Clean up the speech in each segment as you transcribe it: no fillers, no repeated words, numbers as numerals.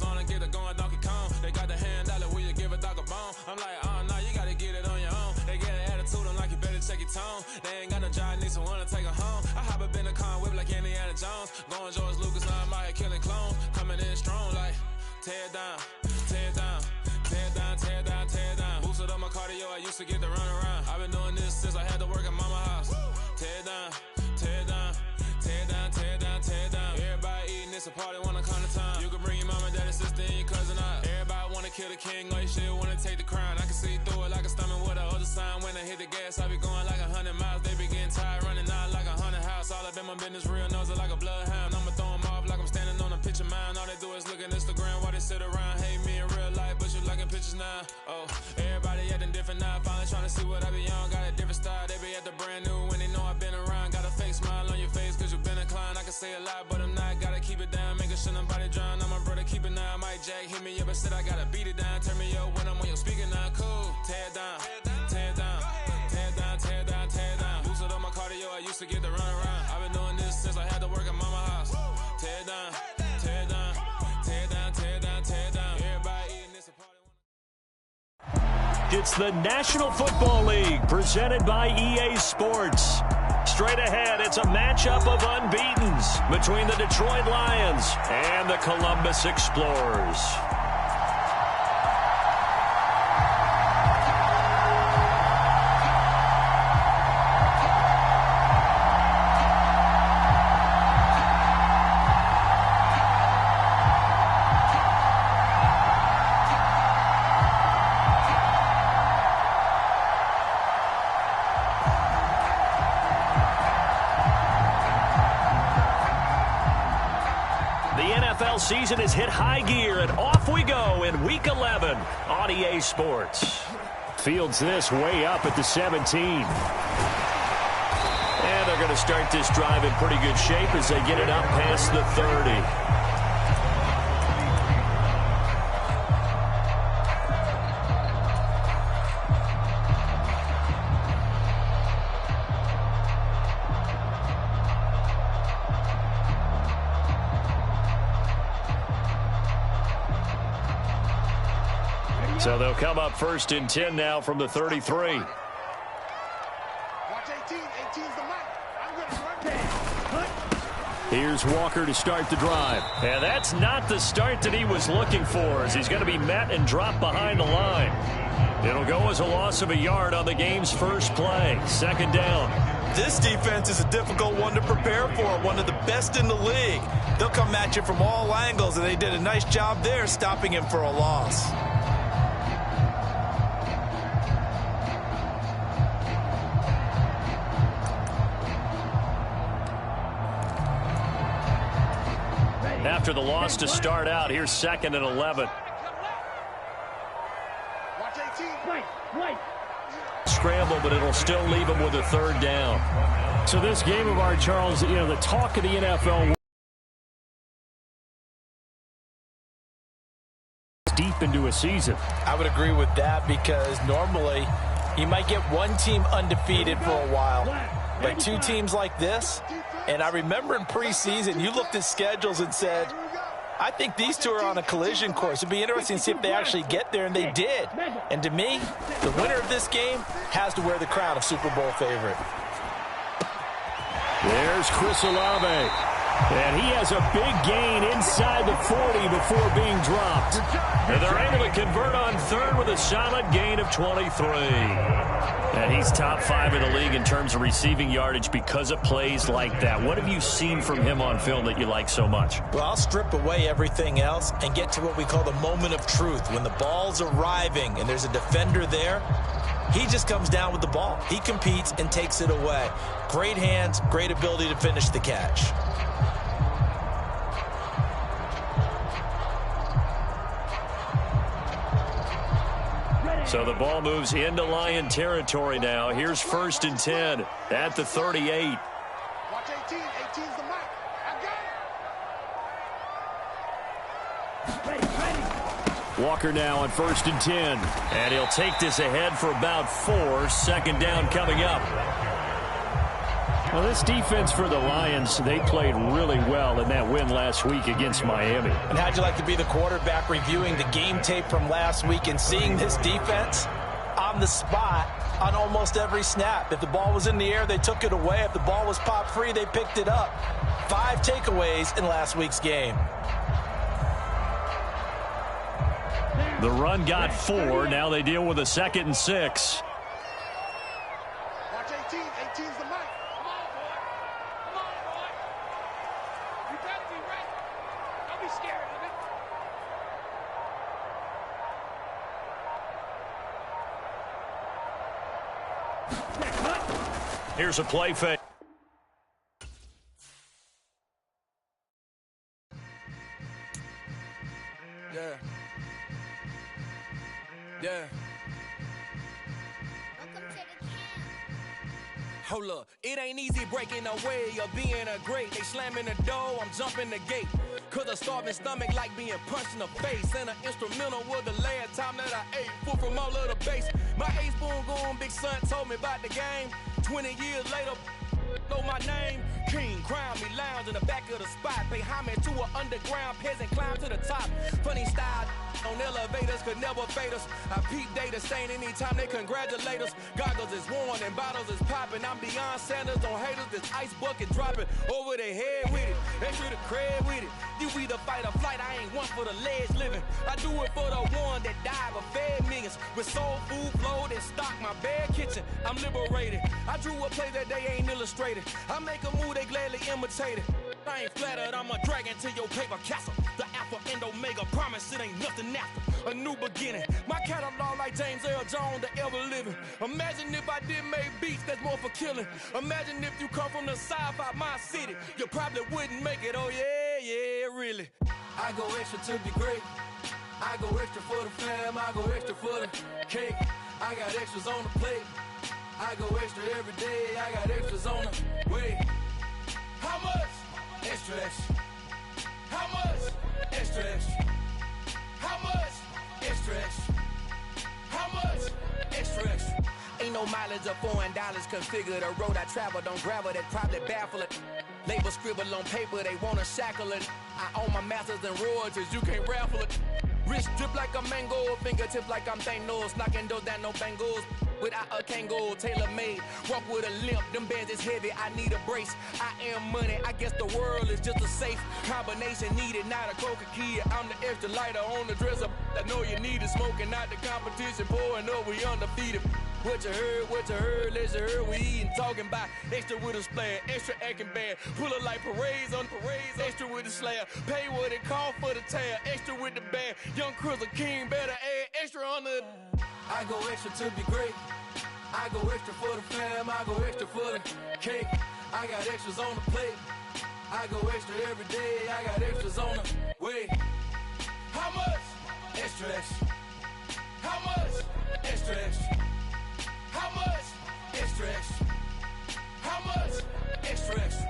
on and get it going, Donkey Kong. They got the hand dollar, will you give a dog a bone? I'm like, oh no, you gotta get it on your own. They get an attitude, I'm like, you better check your tone. They ain't got no job, need someone to take her home. I hop up in the car, whip like Indiana Jones. Going George Lucas, now I'm out here killing clones. Coming in strong like, tear down, tear down, tear down, tear down, tear down. Boosted up my cardio, I used to get to run around. I've been doing this since I had to work at mama house. Tear down, tear down, tear down, tear down, tear down. Everybody eating, it's a party, wanna come to time. You can bring your mama, daddy, sister, and your cousin out. Everybody wanna kill the king, or you shit wanna take the crown. I can see through it like a stomach with a other sign. When I hit the gas, I be going like 100 miles. They be getting tired, running out like 100 house. All up in my business, real nose like a bloodhound. I'ma throw them off like I'm standing on a picture mine. All they do is look at Instagram while they sit around. Hate me in real life, but you liking pictures now. Oh, everybody acting different now. Finally trying to see what I be on. Got a different style, they be at the brand new when they know I've been around. Got a fake smile on your face cause you been inclined. I can say a lot, but I'm not. Gotta keep it down, making sure nobody drown. I'm my brother, keep it now. Mike Jack hit me up and said I gotta beat it down. Turn me up when I'm on your speaker now. Cool, tear down, tear down, tear down, tear down, tear down. Boosted up my cardio, I used to get to run around. I've been doing this since I had to work at mama house. Tear down, tear down, tear down, tear down, tear down. Everybody eating this a party. It's the National Football League presented by EA Sports. Straight ahead, it's a matchup of unbeatens between the Detroit Lions and the Columbus Explorers. Season has hit high gear, and off we go in Week 11 on EA Sports. Fields this way up at the 17. And they're going to start this drive in pretty good shape as they get it up past the 30. So they'll come up 1st and 10 now from the 33. Watch 18. 18's the mark. I'm going to run. Here's Walker to start the drive. And that's not the start that he was looking for, as he's going to be met and dropped behind the line. It'll go as a loss of a yard on the game's first play. 2nd down. This defense is a difficult one to prepare for, one of the best in the league. They'll come at you from all angles, and they did a nice job there stopping him for a loss. After the loss to start out, here's 2nd and 11. Watch 18. Scramble, but it'll still leave him with a 3rd down. So this game of ours, Charles, you know, the talk of the NFL deep into a season. I would agree with that, because normally you might get one team undefeated for a while, but two teams like this. And I remember in preseason, you looked at schedules and said, I think these two are on a collision course. It'd be interesting to see if they actually get there, and they did. And to me, the winner of this game has to wear the crown of Super Bowl favorite. There's Chris Olave. And he has a big gain inside the 40 before being dropped. And they're able to convert on 3rd with a solid gain of 23. And he's top 5 in the league in terms of receiving yardage because of plays like that. What have you seen from him on film that you like so much? Well, I'll strip away everything else and get to what we call the moment of truth. When the ball's arriving and there's a defender there, he just comes down with the ball. He competes and takes it away. Great hands, great ability to finish the catch. So the ball moves into Lion territory now. Here's 1st and 10 at the 38. Watch 18. 18's the mark. I got it. Walker now on 1st and 10. And he'll take this ahead for about 4. 2nd down coming up. Well, this defense for the Lions, they played really well in that win last week against Miami. And how'd you like to be the quarterback reviewing the game tape from last week and seeing this defense on the spot on almost every snap? If the ball was in the air, they took it away. If the ball was popped free, they picked it up. 5 takeaways in last week's game. The run got 4. Now they deal with a 2nd and 6. Watch 18. 18's the mic. Come on, boy. Come on, boy. You better be ready. Don't be scared of it. Here's a play fake. Yeah. Hold up, it ain't easy breaking away or being a great. They slamming the door, I'm jumping the gate. Cause a starving stomach like being punched in the face. And an instrumental was the last time that I ate food from all of the base. My A-spoon goon, big son told me about the game. 20 years later, know my name. King, crown me, lounge in the back of the spot. Pay homage to an underground peasant, climb to the top. Funny style on elevators could never fade us. I peep data stain anytime they congratulate us. Goggles is worn and bottles is popping. I'm Deion Sanders on haters, this ice bucket dropping over their head with it. Extra the cred with it. You either fight or flight, I ain't one for the ledge living. I do it for the one that died but fed millions. With soul food flowed and stock my bad kitchen. I'm liberated. I drew a play that they ain't illustrated. I make a move, they gladly imitate it. I ain't flattered, I'm a dragon to your paper castle. The Alpha and Omega, promise it ain't nothing after. A new beginning. My catalog like James Earl Jones, the ever living. Imagine if I did make beats that's more for killing. Imagine if you come from the sci-fi, my city. You probably wouldn't make it, oh yeah, really. I go extra to be great. I go extra for the fam, I go extra for the cake. I got extras on the plate. I go extra every day, I got extras on the way. How much? Extra, extra. How much? Extra, extra. How much? Extra, extra. How much? Extra, extra. Ain't no mileage of $4 configure the road I travel. Don't gravel that probably baffle it. Label scribble on paper, they wanna shackle it. I own my masters and royalties, you can't raffle it. Wrist drip like a mango, fingertips like I'm Thanos. Knocking those down, no bangles. Without a Kango, tailor-made. Walk with a limp, them bands is heavy, I need a brace. I am money, I guess the world is just a safe combination needed, not a coca key. I'm the extra lighter on the dresser. I know you need it, smoking out the competition, pouring up, we undefeated. What you heard, let's you heard, we eating, talking about extra with a splash, extra acting bad, pull it like parades on parades, extra with the slab, pay what it cost for the tab, extra with the band, young Chris a king, better add extra on the. I go extra to be great, I go extra for the fam, I go extra for the cake, I got extras on the plate, I go extra every day, I got extras on the way. How much? Extra, extra. How much? Extra, extra. How much? Extra, extra. How much? Extra, extra.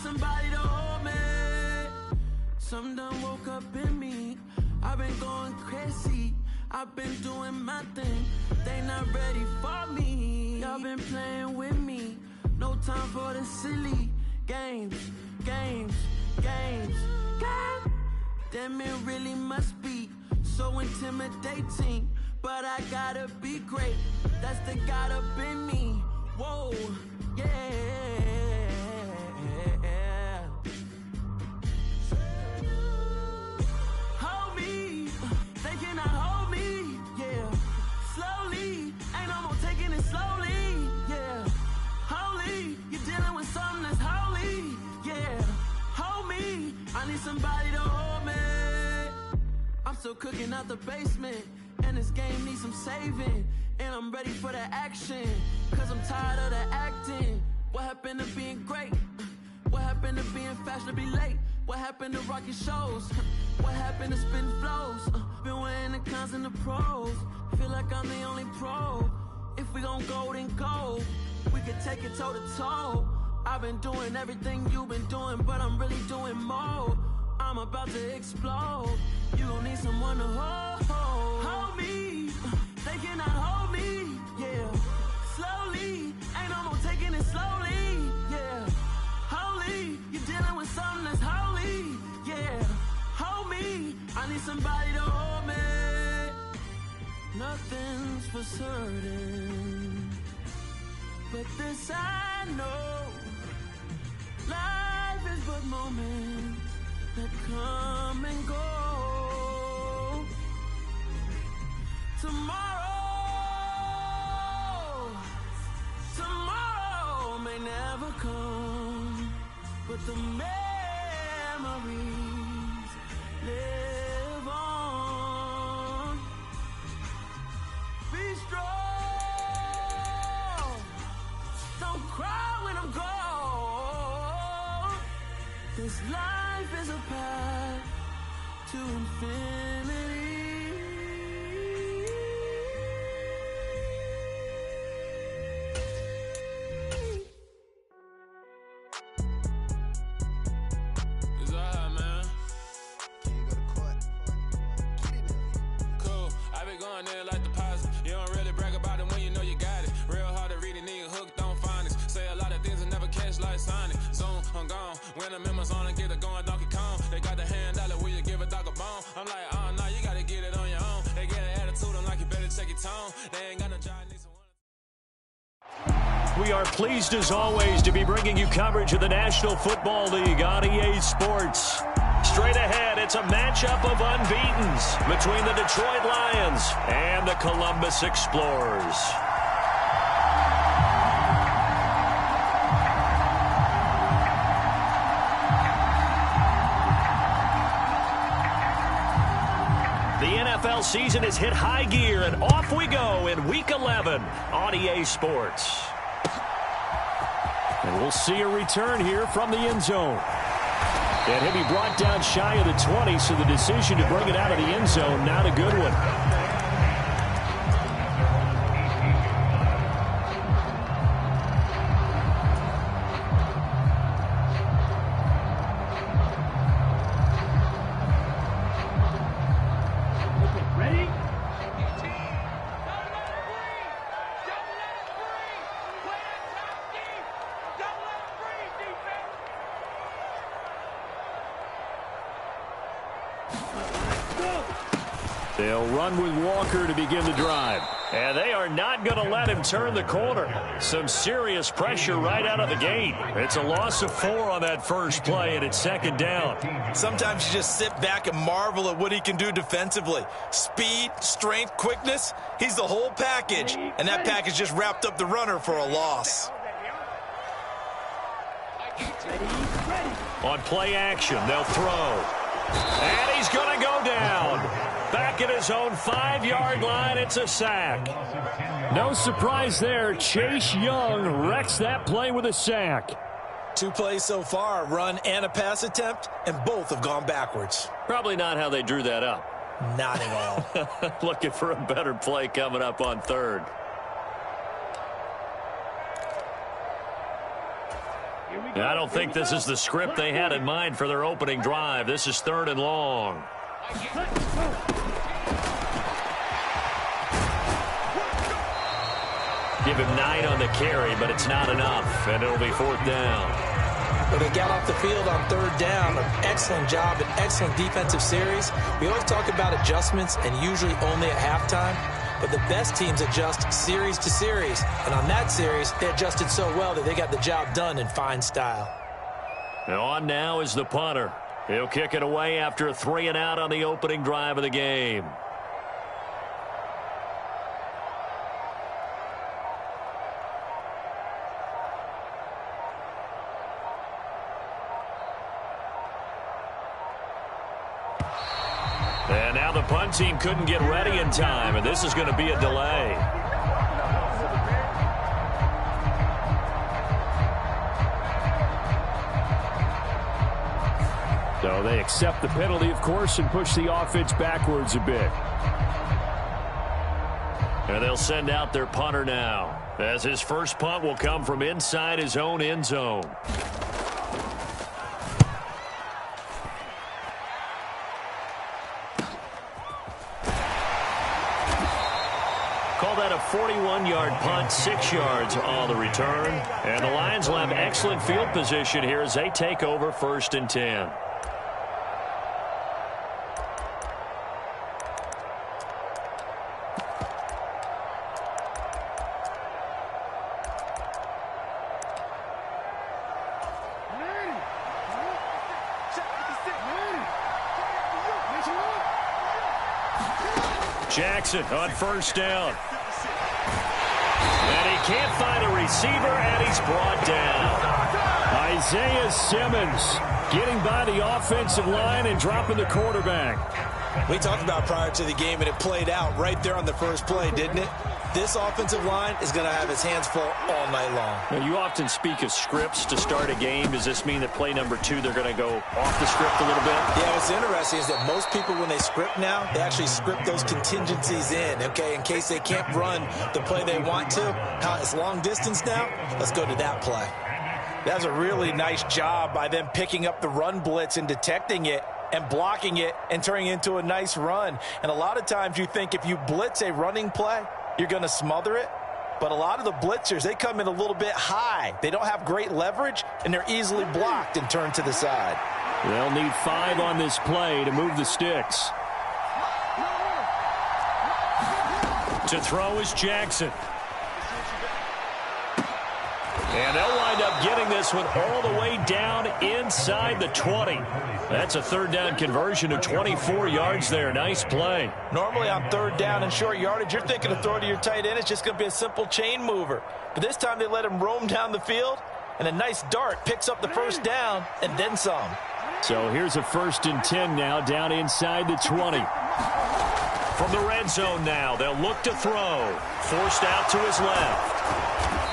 Somebody to hold me. Some done woke up in me. I've been going crazy. I've been doing my thing. They not ready for me. Y'all been playing with me. No time for the silly games. God damn, it really must be so intimidating. But I gotta be great. That's the God up in me. Whoa, yeah. Hold me. cooking out the basement. And this game needs some saving. And I'm ready for the action. Cause I'm tired of the acting. What happened to being great? What happened to being fashionably late? What happened to rocking shows? What happened to spin flows? Been wearing the cons and the pros. Feel like I'm the only pro. If we gon' go, then go. We could take it toe to toe. I've been doing everything you've been doing, but I'm really doing more. I'm about to explode. You gon' need someone to hold me. They cannot hold me, yeah. Slowly, ain't no more taking it slowly, yeah. Holy, you're dealing with something that's holy, yeah. Hold me, I need somebody to hold me. Nothing's for certain, but this I know. Life is but moments that come and go. Tomorrow may never come, but the memories live on. Be strong, don't cry when I'm gone. This life is a path to infinity. When the members on and get it going Donkey Kong, they got the hand dollar, will you give a dog a bone? I'm like, oh no, you gotta get it on your own. They get an attitude, I'm like, you better check your tone. They ain't got no job, need someone. We are pleased as always to be bringing you coverage of the National Football League on EA Sports. Straight ahead, it's a matchup of unbeatens between the Detroit Lions and the Columbus Explorers. The NFL season has hit high gear, and off we go in Week 11 on EA Sports. And we'll see a return here from the end zone. And he'll be brought down shy of the 20, so the decision to bring it out of the end zone, not a good one. They'll run with Walker to begin the drive. And they are not going to let him turn the corner. Some serious pressure right out of the gate. It's a loss of 4 on that first play, and it's second down. Sometimes you just sit back and marvel at what he can do defensively. Speed, strength, quickness. He's the whole package. And that package just wrapped up the runner for a loss. On play action, they'll throw. And he's going to go down. Back at his own 5-yard line, it's a sack. No surprise there. Chase Young wrecks that play with a sack. 2 plays so far, a run and a pass attempt, and both have gone backwards. Probably not how they drew that up. Not at all. Looking for a better play coming up on third. I don't think this is the script they had in mind for their opening drive. This is 3rd and long. Give him 9 on the carry, but it's not enough, and it'll be 4th down. But they got off the field on 3rd down. An excellent job, an excellent defensive series. We always talk about adjustments, and usually only at halftime. But the best teams adjust series to series. And on that series, they adjusted so well that they got the job done in fine style. And on now is the punter. He'll kick it away after a 3-and-out on the opening drive of the game. And now the punt team couldn't get ready in time, and this is going to be a delay. So they accept the penalty, of course, and push the offense backwards a bit. And they'll send out their punter now, as his first punt will come from inside his own end zone. Call that a 41-yard punt, 6 yards on the return. And the Lions will have excellent field position here as they take over 1st and 10. Jackson on 1st down. And he can't find a receiver, and he's brought down. Isaiah Simmons getting by the offensive line and dropping the quarterback. We talked about prior to the game, and it played out right there on the first play, didn't it? This offensive line is going to have his hands full all night long. Now, you often speak of scripts to start a game. Does this mean that play number 2, they're going to go off the script a little bit? Yeah, what's interesting is that most people, when they script now, they actually script those contingencies in, okay, in case they can't run the play they want to. How it's long distance now, let's go to that play. That's a really nice job by them picking up the run blitz and detecting it and blocking it and turning it into a nice run. And a lot of times you think if you blitz a running play, you're going to smother it. But a lot of the blitzers, they come in a little bit high. They don't have great leverage, and they're easily blocked and turned to the side. They'll need 5 on this play to move the sticks. To throw is Jackson. And they'll wind up getting this one all the way down inside the 20. That's a 3rd down conversion of 24 yards there. Nice play. Normally on 3rd down and short yardage, you're thinking of throwing to your tight end. It's just going to be a simple chain mover. But this time they let him roam down the field, and a nice dart picks up the 1st down and then some. So here's a 1st and 10 now down inside the 20. From the red zone now, they'll look to throw. Forced out to his left.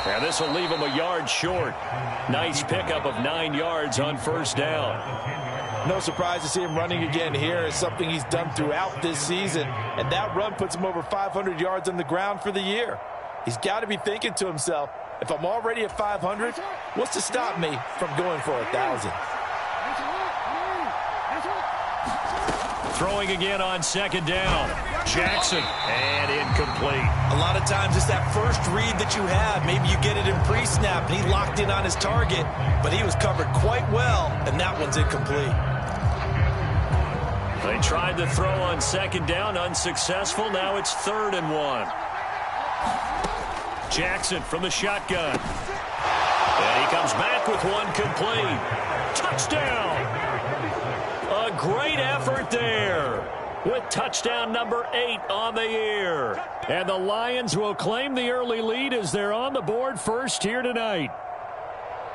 And this will leave him a yard short. Nice pickup of 9 yards on 1st down. No surprise to see him running again here. It's something he's done throughout this season. And that run puts him over 500 yards on the ground for the year. He's got to be thinking to himself, if I'm already at 500, what's to stop me from going for 1,000? Throwing again on 2nd down. Jackson, and incomplete. A lot of times it's that first read that you have. Maybe you get it in pre-snap, and he locked in on his target, but he was covered quite well, and that one's incomplete. They tried to throw on 2nd down, unsuccessful. Now it's 3rd and 1. Jackson from the shotgun. And he comes back with one complete. Touchdown! A great effort there, with touchdown number 8 on the year. And the Lions will claim the early lead as they're on the board first here tonight.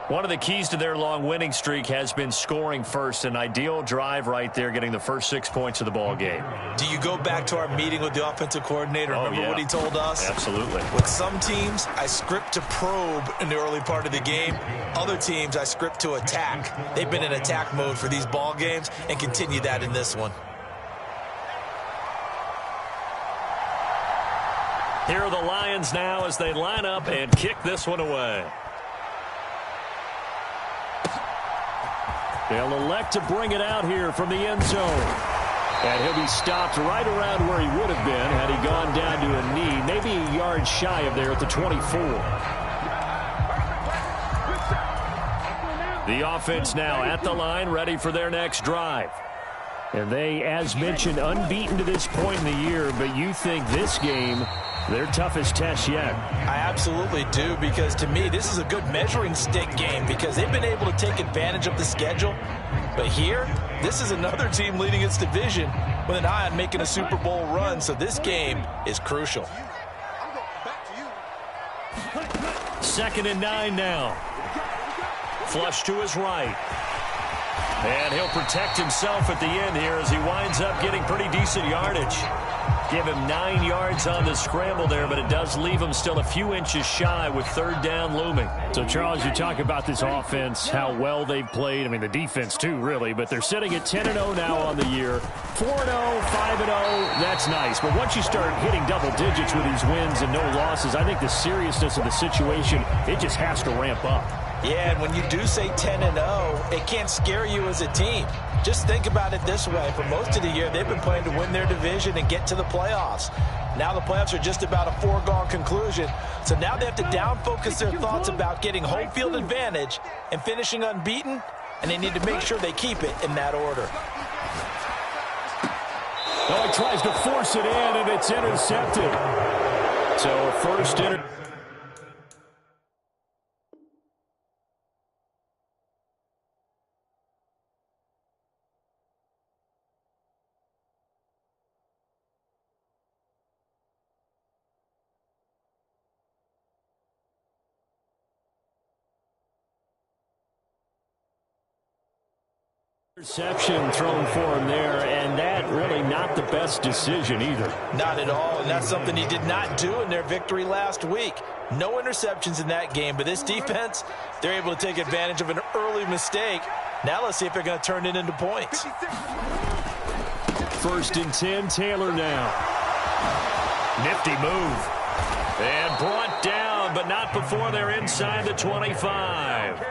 One of the keys to their long winning streak has been scoring first. An ideal drive right there, getting the first 6 points of the ball game. Do you go back to our meeting with the offensive coordinator? Remember what he told us? Absolutely. With some teams, I script to probe in the early part of the game. Other teams, I script to attack. They've been in attack mode for these ball games and continue that in this one. Here are the Lions now as they line up and kick this one away. They'll elect to bring it out here from the end zone. And he'll be stopped right around where he would have been had he gone down to a knee, maybe a yard shy of there at the 24. The offense now at the line, ready for their next drive. And they, as mentioned, unbeaten to this point in the year, but you think this game their toughest test yet? I absolutely do, because to me, this is a good measuring stick game because they've been able to take advantage of the schedule. But here, this is another team leading its division with an eye on making a Super Bowl run, so this game is crucial. 2nd and 9 now. Flush to his right. And he'll protect himself at the end here as he winds up getting pretty decent yardage. Give him 9 yards on the scramble there, but it does leave him still a few inches shy with third down looming. So, Charles, you talk about this offense, how well they've played. I mean, the defense, too, really. But they're sitting at 10-0 now on the year. 4-0, 5-0, that's nice. But once you start hitting double digits with these wins and no losses, I think the seriousness of the situation, it just has to ramp up. Yeah, and when you do say 10-0, it can't scare you as a team. Just think about it this way. For most of the year, they've been playing to win their division and get to the playoffs. Now the playoffs are just about a foregone conclusion. So now they have to down-focus their thoughts about getting home field advantage and finishing unbeaten, and they need to make sure they keep it in that order. Oh, he tries to force it in, and it's intercepted. So first interception thrown for him there, and that really not the best decision either. Not at all, and that's something he did not do in their victory last week. No interceptions in that game, but this defense, they're able to take advantage of an early mistake. Now let's see if they're going to turn it into points. 1st and 10, Taylor now. Nifty move. And brought down, but not before they're inside the 25.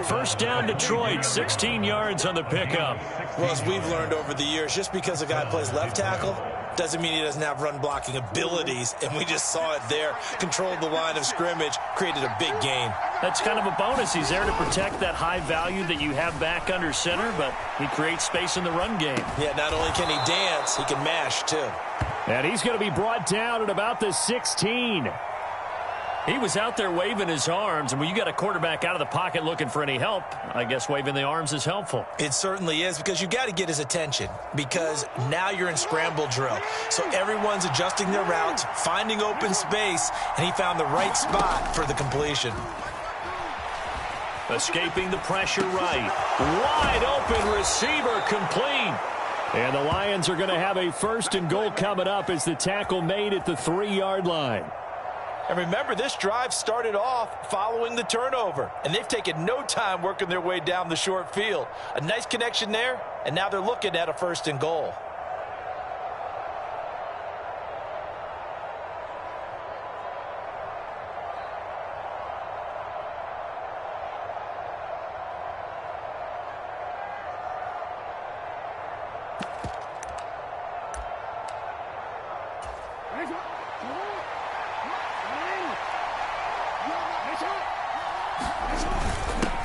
First down, Detroit, 16 yards on the pickup. Well, as we've learned over the years, just because a guy plays left tackle doesn't mean he doesn't have run-blocking abilities, and we just saw it there. Controlled the line of scrimmage, created a big gain. That's kind of a bonus. He's there to protect that high value that you have back under center, but he creates space in the run game. Yeah, not only can he dance, he can mash, too. And he's going to be brought down at about the 16. He was out there waving his arms, and when you got a quarterback out of the pocket looking for any help, I guess waving the arms is helpful. It certainly is, because you got to get his attention, because now you're in scramble drill. So everyone's adjusting their routes, finding open space, and he found the right spot for the completion. Escaping the pressure right. Wide open receiver complete. And the Lions are going to have a 1st and goal coming up as the tackle made at the 3-yard line. And remember, this drive started off following the turnover, and they've taken no time working their way down the short field. A nice connection there, and now they're looking at a 1st and goal.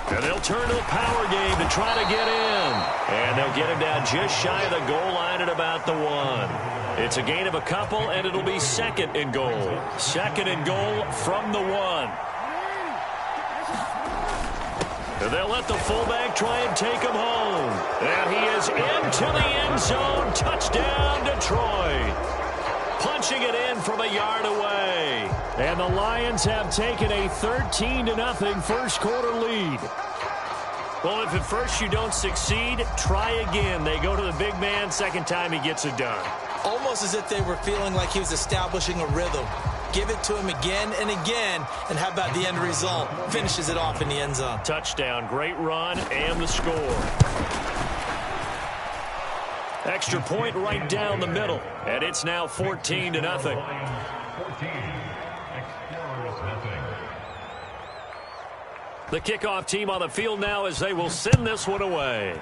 And they'll turn to a power game to try to get in. And they'll get him down just shy of the goal line at about the 1. It's a gain of a couple, and it'll be 2nd and goal. 2nd and goal from the 1. And they'll let the fullback try and take him home. And he is into the end zone. Touchdown, Detroit. Punching it in from a yard away. And the Lions have taken a 13-0 first quarter lead. Well, if at first you don't succeed, try again. They go to the big man. Second time he gets it done. Almost as if they were feeling like he was establishing a rhythm. Give it to him again and again, and how about the end result? Finishes it off in the end zone. Touchdown, great run, and the score. Extra point right down the middle, and it's now 14-0. The kickoff team on the field now as they will send this one away.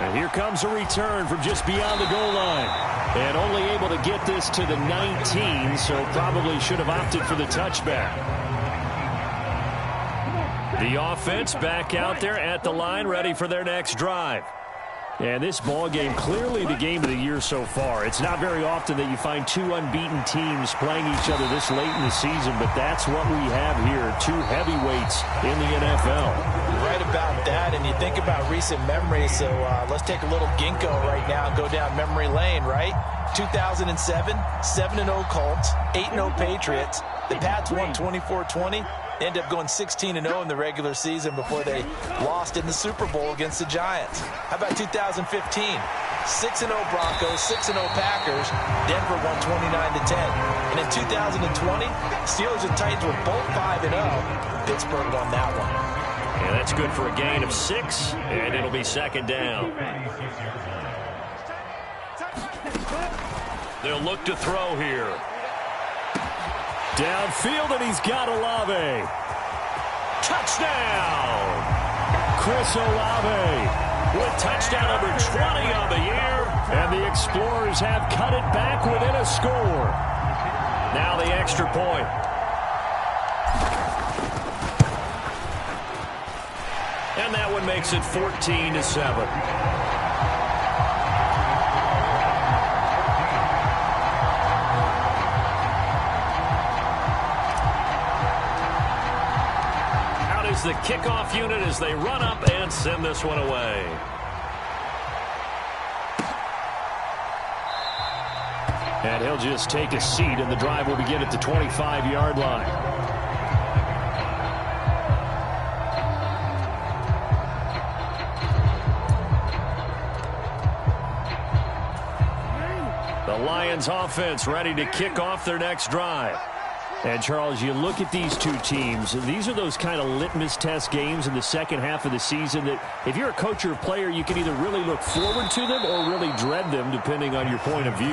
And here comes a return from just beyond the goal line. And only able to get this to the 19, so probably should have opted for the touchback. The offense back out there at the line, ready for their next drive. And this ball game, clearly the game of the year so far. It's not very often that you find two unbeaten teams playing each other this late in the season, but that's what we have here, two heavyweights in the NFL. Right about that, and you think about recent memories, so let's take a little ginkgo right now and go down memory lane, right? 2007, 7-0 Colts, 8-0 Patriots. The Pats won 24-20. They ended up going 16-0 in the regular season before they lost in the Super Bowl against the Giants. How about 2015? 6-0 Broncos, 6-0 Packers. Denver won 29-10. And in 2020, Steelers and Titans were both 5-0. Pittsburgh won that one. And that's good for a gain of 6, and it'll be second down. They'll look to throw here. Downfield, and he's got Olave. Touchdown! Chris Olave with touchdown number 20 on the year. And the Explorers have cut it back within a score. Now the extra point. And that one makes it 14-7. The kickoff unit as they run up and send this one away. And he'll just take a seat, and the drive will begin at the 25-yard line. The Lions offense ready to kick off their next drive. And, Charles, you look at these two teams, these are those kind of litmus test games in the second half of the season that if you're a coach or a player, you can either really look forward to them or really dread them, depending on your point of view.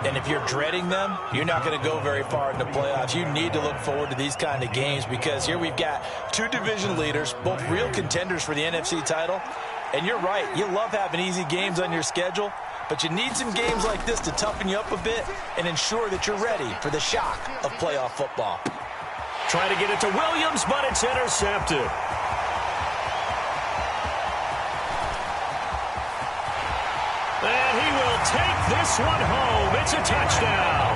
And if you're dreading them, you're not going to go very far in the playoffs. You need to look forward to these kind of games because here we've got two division leaders, both real contenders for the NFC title. And you're right, you love having easy games on your schedule, but you need some games like this to toughen you up a bit and ensure that you're ready for the shock of playoff football. Trying to get it to Williams, but it's intercepted. And he will take this one home. It's a touchdown.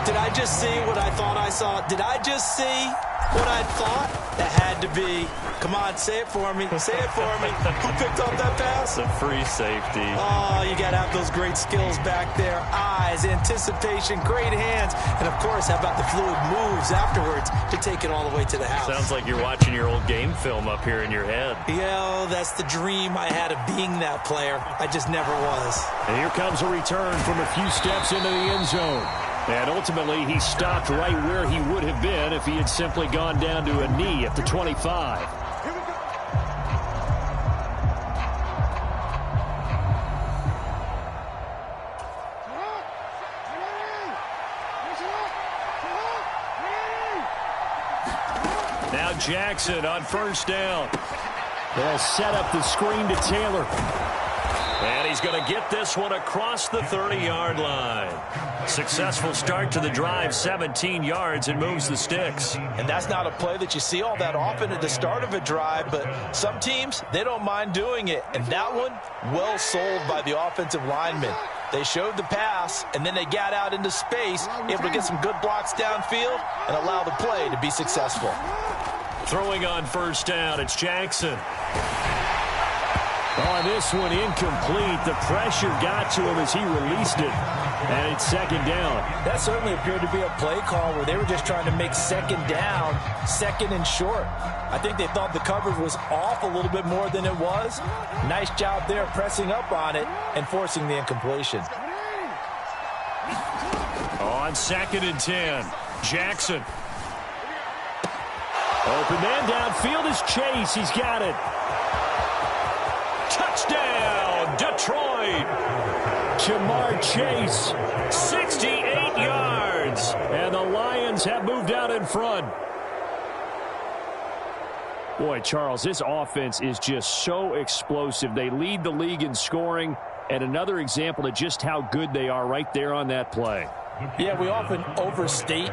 Did I just see what I thought I saw? Did I just see what I thought? That had to be. Come on, say it for me. Say it for me. Who picked up that pass? The free safety. Oh, you got to have those great skills back there. Eyes, anticipation, great hands. And, of course, how about the fluid moves afterwards to take it all the way to the house? Sounds like you're watching your old game film up here in your head. Yeah, that's the dream I had of being that player. I just never was. And here comes a return from a few steps into the end zone. And ultimately, he stopped right where he would have been if he had simply gone down to a knee at the 25. Now Jackson on first down. They'll set up the screen to Taylor. And he's going to get this one across the 30-yard line. Successful start to the drive, 17 yards, and moves the sticks. And that's not a play that you see all that often at the start of a drive, but some teams, they don't mind doing it. And that one, well sold by the offensive lineman. They showed the pass, and then they got out into space, able to get some good blocks downfield and allow the play to be successful. Throwing on first down, it's Jackson. On this one, incomplete. The pressure got to him as he released it. And it's second down. That certainly appeared to be a play call where they were just trying to make second down, second and short. I think they thought the coverage was off a little bit more than it was. Nice job there pressing up on it and forcing the incompletion. On second and 10, Jackson. Open man downfield is Chase. He's got it. Touchdown, Detroit. Jamar Chase, 68 yards. And the Lions have moved out in front. Boy, Charles, this offense is just so explosive. They lead the league in scoring, and another example of just how good they are right there on that play. Yeah, we often overstate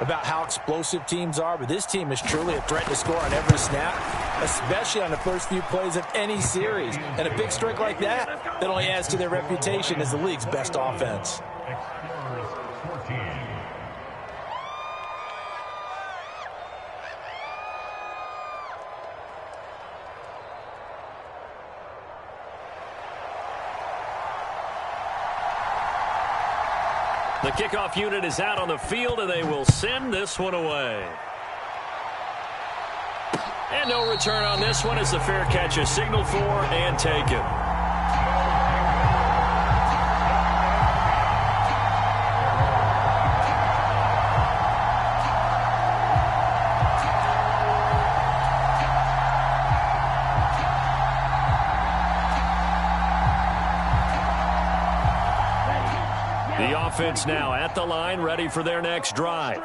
about how explosive teams are, but this team is truly a threat to score on every snap, especially on the first few plays of any series. And a big strike like that only adds to their reputation as the league's best offense. The kickoff unit is out on the field, and they will send this one away. And no return on this one as the fair catch is signaled for and taken. The offense now at the line, ready for their next drive.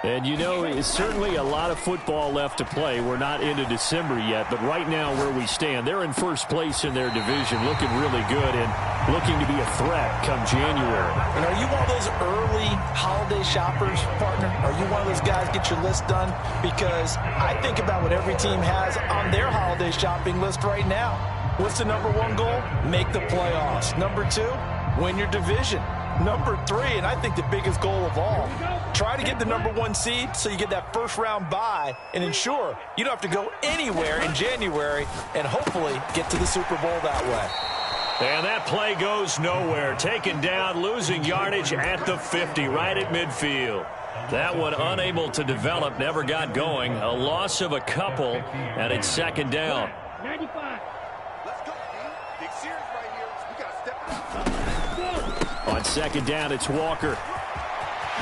And, you know, it's certainly a lot of football left to play. We're not into December yet, but right now where we stand, they're in first place in their division, looking really good and looking to be a threat come January. And are you one of those early holiday shoppers, partner? Are you one of those guys get your list done? Because I think about what every team has on their holiday shopping list right now. What's the number one goal? Make the playoffs. Number 2, win your division. Number 3, and I think the biggest goal of all, try to get the number 1 seed so you get that first-round bye and ensure you don't have to go anywhere in January and hopefully get to the Super Bowl that way. And that play goes nowhere. Taken down, losing yardage at the 50, right at midfield. That one unable to develop, never got going. A loss of a couple, and it's second down. 95. Let's go, team. Big series right here. We got to step it up. On second down, it's Walker.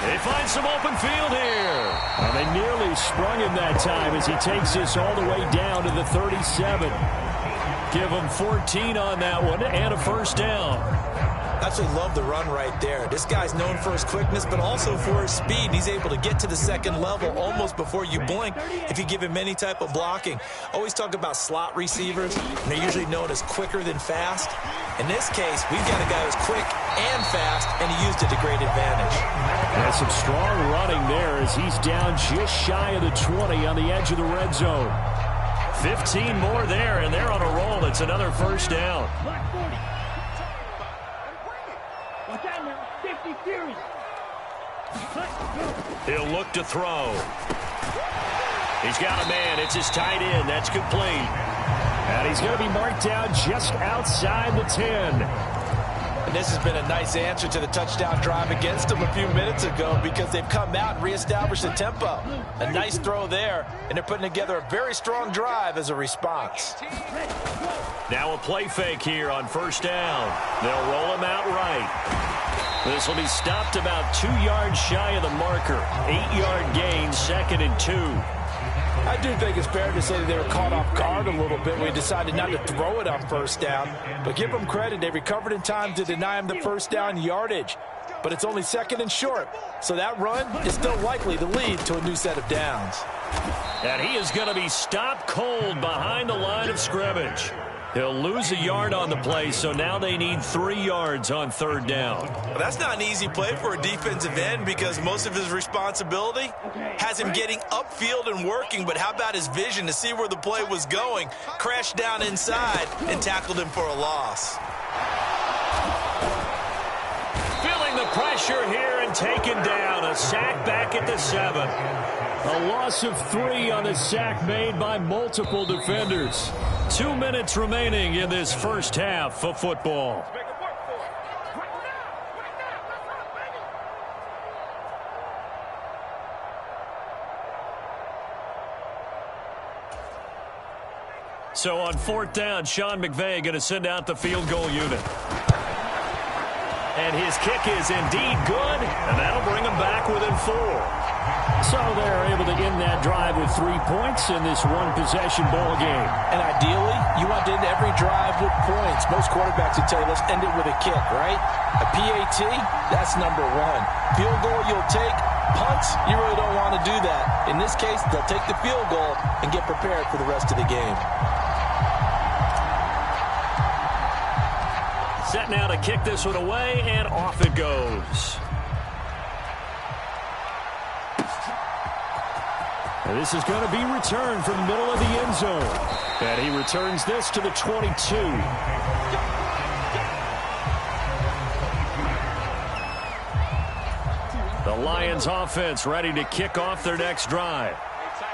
They find some open field here. They nearly sprung him that time as he takes this all the way down to the 37. Give him 14 on that one and a first down. Absolutely love the run right there. This guy's known for his quickness, but also for his speed. He's able to get to the second level almost before you blink if you give him any type of blocking. Always talk about slot receivers, and they're usually known as quicker than fast. In this case, we've got a guy who's quick and fast, and he used it to great advantage. That's some strong running there as he's down just shy of the 20 on the edge of the red zone. 15 more there, and they're on a roll. It's another first down. He'll look to throw. He's got a man. It's his tight end. That's complete. And he's going to be marked down just outside the 10. And this has been a nice answer to the touchdown drive against them a few minutes ago because they've come out and reestablished the tempo. A nice throw there, and they're putting together a very strong drive as a response. Now a play fake here on first down. They'll roll him out right. This will be stopped about 2 yards shy of the marker. 8-yard gain, 2nd and 2. I do think it's fair to say that they were caught off guard a little bit when they decided not to throw it on first down. But give them credit. They recovered in time to deny him the first down yardage. But it's only 2nd and short. So that run is still likely to lead to a new set of downs. And he is going to be stopped cold behind the line of scrimmage. He'll lose a yard on the play, so now they need 3 yards on third down. Well, that's not an easy play for a defensive end because most of his responsibility has him getting upfield and working, but how about his vision to see where the play was going, crashed down inside, and tackled him for a loss. Feeling the pressure here and taken down. A sack back at the 7. A loss of 3 on the sack made by multiple defenders. 2 minutes remaining in this first half of football. So on fourth down, Sean McVay going to send out the field goal unit. And his kick is indeed good, and that'll bring him back within 4. So they're able to end that drive with 3 points in this one-possession ball game. And ideally, you want to end every drive with points. Most quarterbacks would tell you, let's end it with a kick, right? A PAT, that's number 1. Field goal you'll take. Punts, you really don't want to do that. In this case, they'll take the field goal and get prepared for the rest of the game. Set now to kick this one away, and off it goes. And this is going to be returned from the middle of the end zone. And he returns this to the 22. The Lions offense ready to kick off their next drive.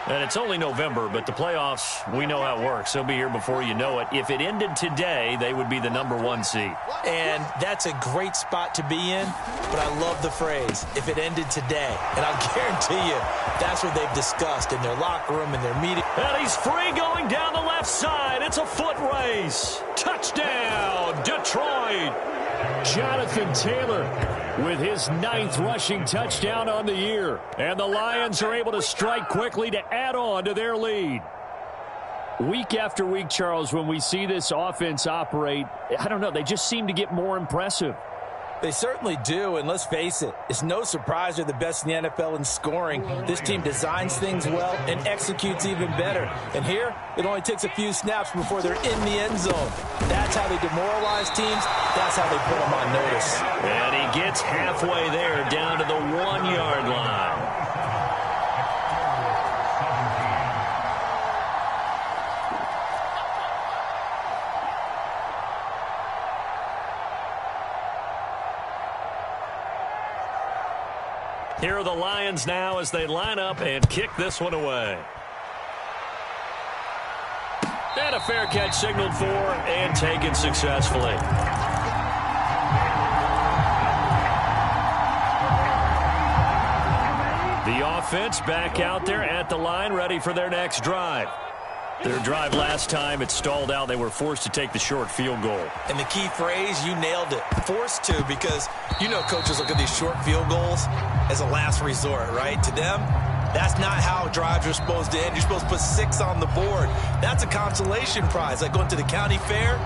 And it's only November, but the playoffs, we know how it works. They'll be here before you know it. If it ended today, they would be the #1 seed. And that's a great spot to be in, but I love the phrase, if it ended today. And I'll guarantee you, that's what they've discussed in their locker room, in their meeting. And he's free going down the left side. It's a foot race. Touchdown, Detroit. Jonathan Taylor with his 9th rushing touchdown on the year. And the Lions are able to strike quickly to add on to their lead. Week after week, Charles, when we see this offense operate, I don't know, they just seem to get more impressive. They certainly do, and let's face it, it's no surprise they're the best in the NFL in scoring. This team designs things well and executes even better. And here, it only takes a few snaps before they're in the end zone. That's how they demoralize teams. That's how they put them on notice. And he gets halfway there, down to the 1-yard line. Here are the Lions now as they line up and kick this one away. And a fair catch signaled for and taken successfully. The offense back out there at the line, ready for their next drive. Their drive last time, it stalled out. They were forced to take the short field goal. And the key phrase, you nailed it. Forced to, because you know coaches look at these short field goals as a last resort, right? To them, that's not how drives are supposed to end. You're supposed to put 6 on the board. That's a consolation prize. Like going to the county fair,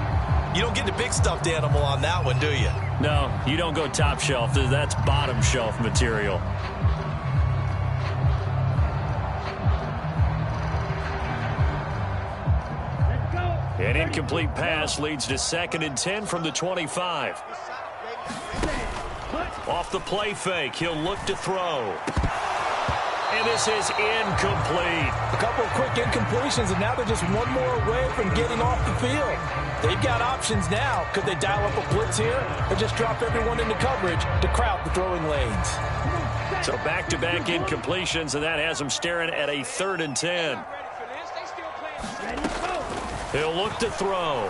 you don't get the big stuffed animal on that one, do you? No, you don't go top shelf. That's bottom shelf material. An incomplete pass leads to 2nd and 10 from the 25. Off the play fake, he'll look to throw. And this is incomplete. A couple of quick incompletions, and now they're just one more away from getting off the field. They've got options now. Could they dial up a blitz here or just drop everyone into coverage to crowd the throwing lanes? So back-to-back incompletions, and that has them staring at a 3rd and 10. He'll look to throw.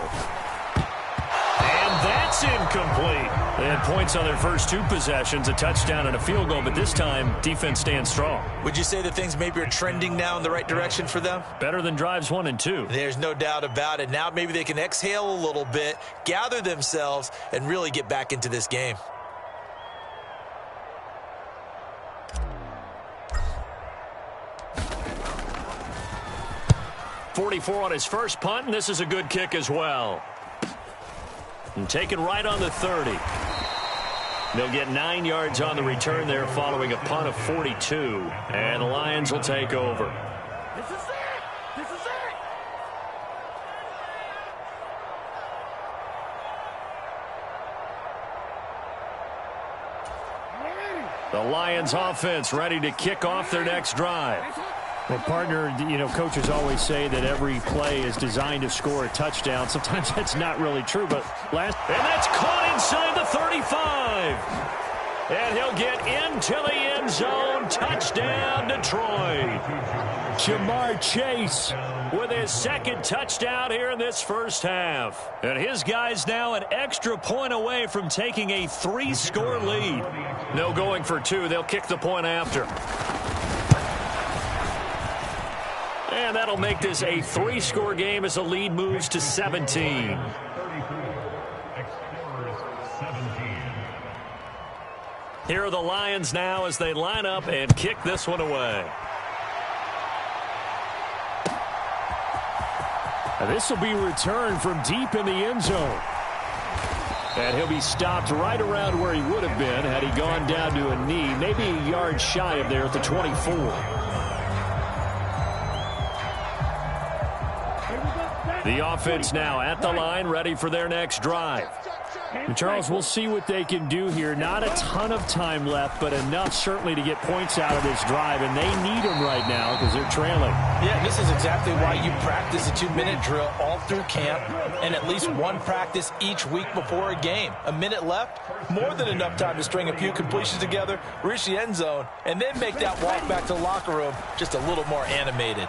And that's incomplete. They had points on their first 2 possessions, a touchdown and a field goal, but this time, defense stands strong. Would you say that things maybe are trending now in the right direction for them? Better than drives 1 and 2. There's no doubt about it. Now maybe they can exhale a little bit, gather themselves, and really get back into this game. 44 on his first punt, and this is a good kick as well. And taken right on the 30. They'll get 9 yards on the return there following a punt of 42. And the Lions will take over. This is it! This is it! The Lions offense ready to kick off their next drive. Well, partner, you know, coaches always say that every play is designed to score a touchdown. Sometimes that's not really true, but and that's caught inside the 35. And he'll get into the end zone. Touchdown, Detroit. Jamar Chase with his 2nd touchdown here in this first half. And his guys now an extra point away from taking a 3-score lead. No going for 2. They'll kick the point after. And that'll make this a 3-score game as the lead moves to 17. Here are the Lions now as they line up and kick this one away. And this will be returned from deep in the end zone. And he'll be stopped right around where he would have been had he gone down to a knee, maybe a yard shy of there at the 24. The offense now at the line, ready for their next drive. And Charles, we'll see what they can do here. Not a ton of time left, but enough certainly to get points out of this drive, and they need them right now because they're trailing. Yeah, this is exactly why you practice a 2-minute drill all through camp and at least one practice each week before a game. A minute left, more than enough time to string a few completions together, reach the end zone, and then make that walk back to the locker room just a little more animated.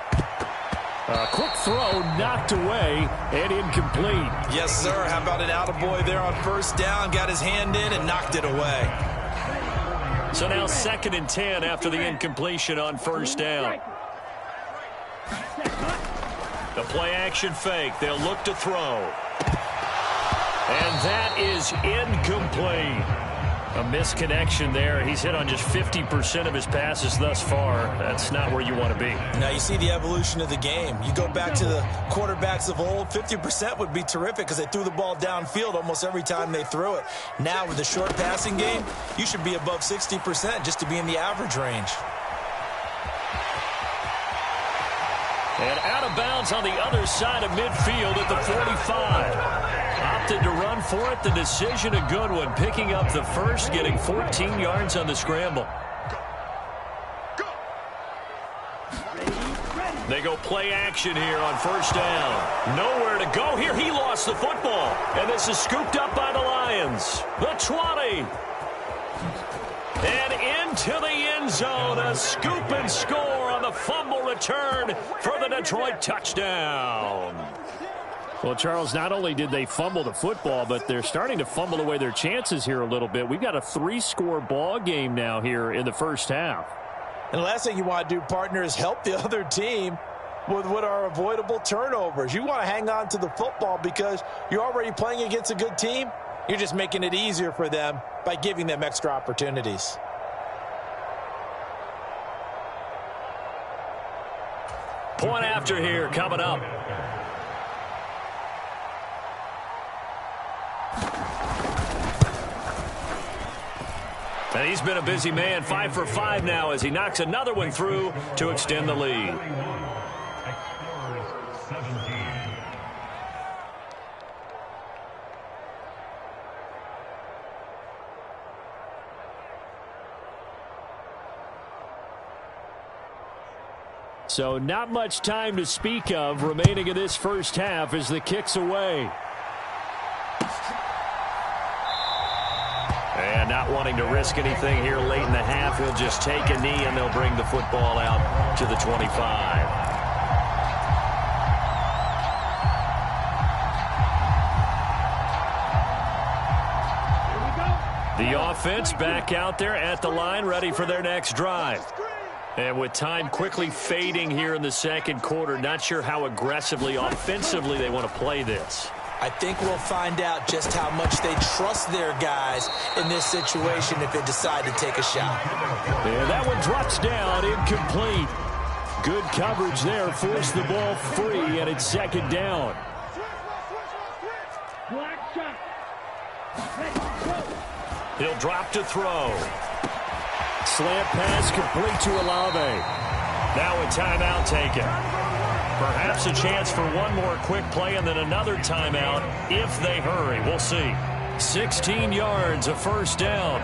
Quick throw, knocked away, and incomplete. Yes, sir. How about an attaboy there on first down? Got his hand in and knocked it away. So now 2nd and 10 after the incompletion on first down. The play action fake. They'll look to throw. And that is incomplete. A misconnection there. He's hit on just 50% of his passes thus far. That's not where you want to be. Now you see the evolution of the game. You go back to the quarterbacks of old, 50% would be terrific because they threw the ball downfield almost every time they threw it. Now with the short passing game, you should be above 60% just to be in the average range. And out of bounds on the other side of midfield at the 45. Opted to run for it. The decision a good one. Picking up the first, getting 14 yards on the scramble. They go play action here on first down. Nowhere to go here. He lost the football. And this is scooped up by the Lions. The 20. And into the end zone. A scoop and score on the fumble return for the Detroit touchdown. Well, Charles, not only did they fumble the football, but they're starting to fumble away their chances here a little bit. We've got a 3-score ball game now here in the first half. And the last thing you want to do, partner, is help the other team with what are avoidable turnovers. You want to hang on to the football because you're already playing against a good team. You're just making it easier for them by giving them extra opportunities. Point after here coming up. And he's been a busy man, 5 for 5 now as he knocks another one through to extend the lead. So not much time to speak of remaining in this first half as the kick's away. And not wanting to risk anything here late in the half, he'll just take a knee and they'll bring the football out to the 25. The offense back out there at the line, ready for their next drive. And with time quickly fading here in the second quarter, not sure how aggressively, offensively they want to play this. I think we'll find out just how much they trust their guys in this situation if they decide to take a shot. And that one drops down, incomplete. Good coverage there, forced the ball free, and it's second down. He'll drop to throw. Slant pass complete to Olave. Now a timeout taken. Perhaps a chance for one more quick play and then another timeout if they hurry. We'll see. 16 yards, a first down.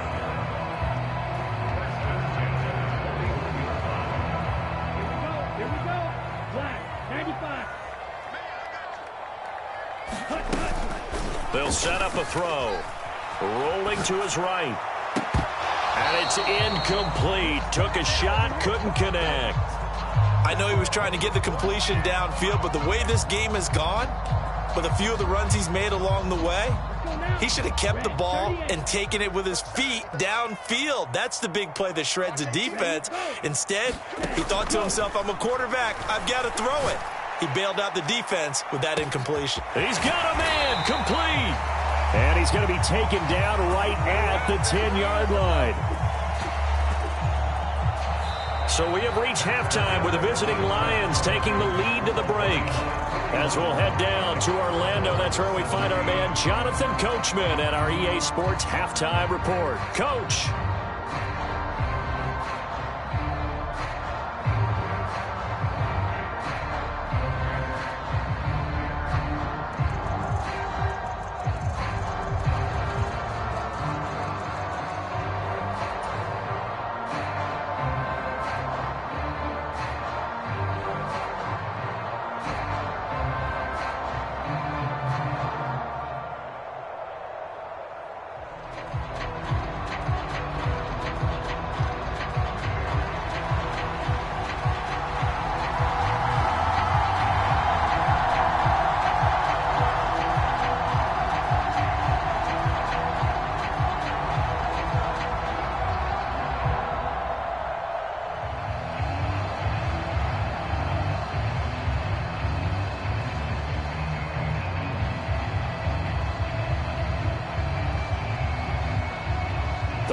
Here we go. Black, 95. They'll set up a throw. Rolling to his right. And it's incomplete. Took a shot, couldn't connect. I know he was trying to get the completion downfield, but the way this game has gone, with a few of the runs he's made along the way, he should have kept the ball and taken it with his feet downfield. That's the big play that shreds the defense. Instead, he thought to himself, I'm a quarterback, I've got to throw it. He bailed out the defense with that incompletion. He's got a man, complete. And he's going to be taken down right at the 10-yard line. So we have reached halftime with the visiting Lions taking the lead to the break. As we'll head down to Orlando, that's where we find our man Jonathan Coachman at our EA Sports Halftime Report. Coach.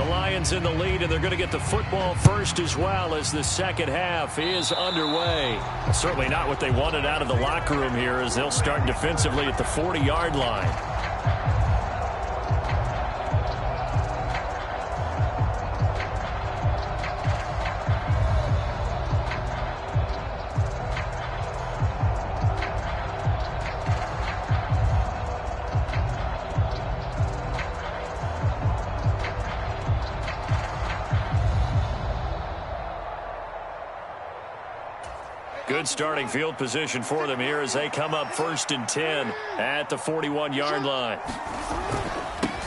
The Lions in the lead, and they're going to get the football first as well as the second half is underway. Certainly not what they wanted out of the locker room here as they'll start defensively at the 40-yard line. Good starting field position for them here as they come up 1st and 10 at the 41-yard line.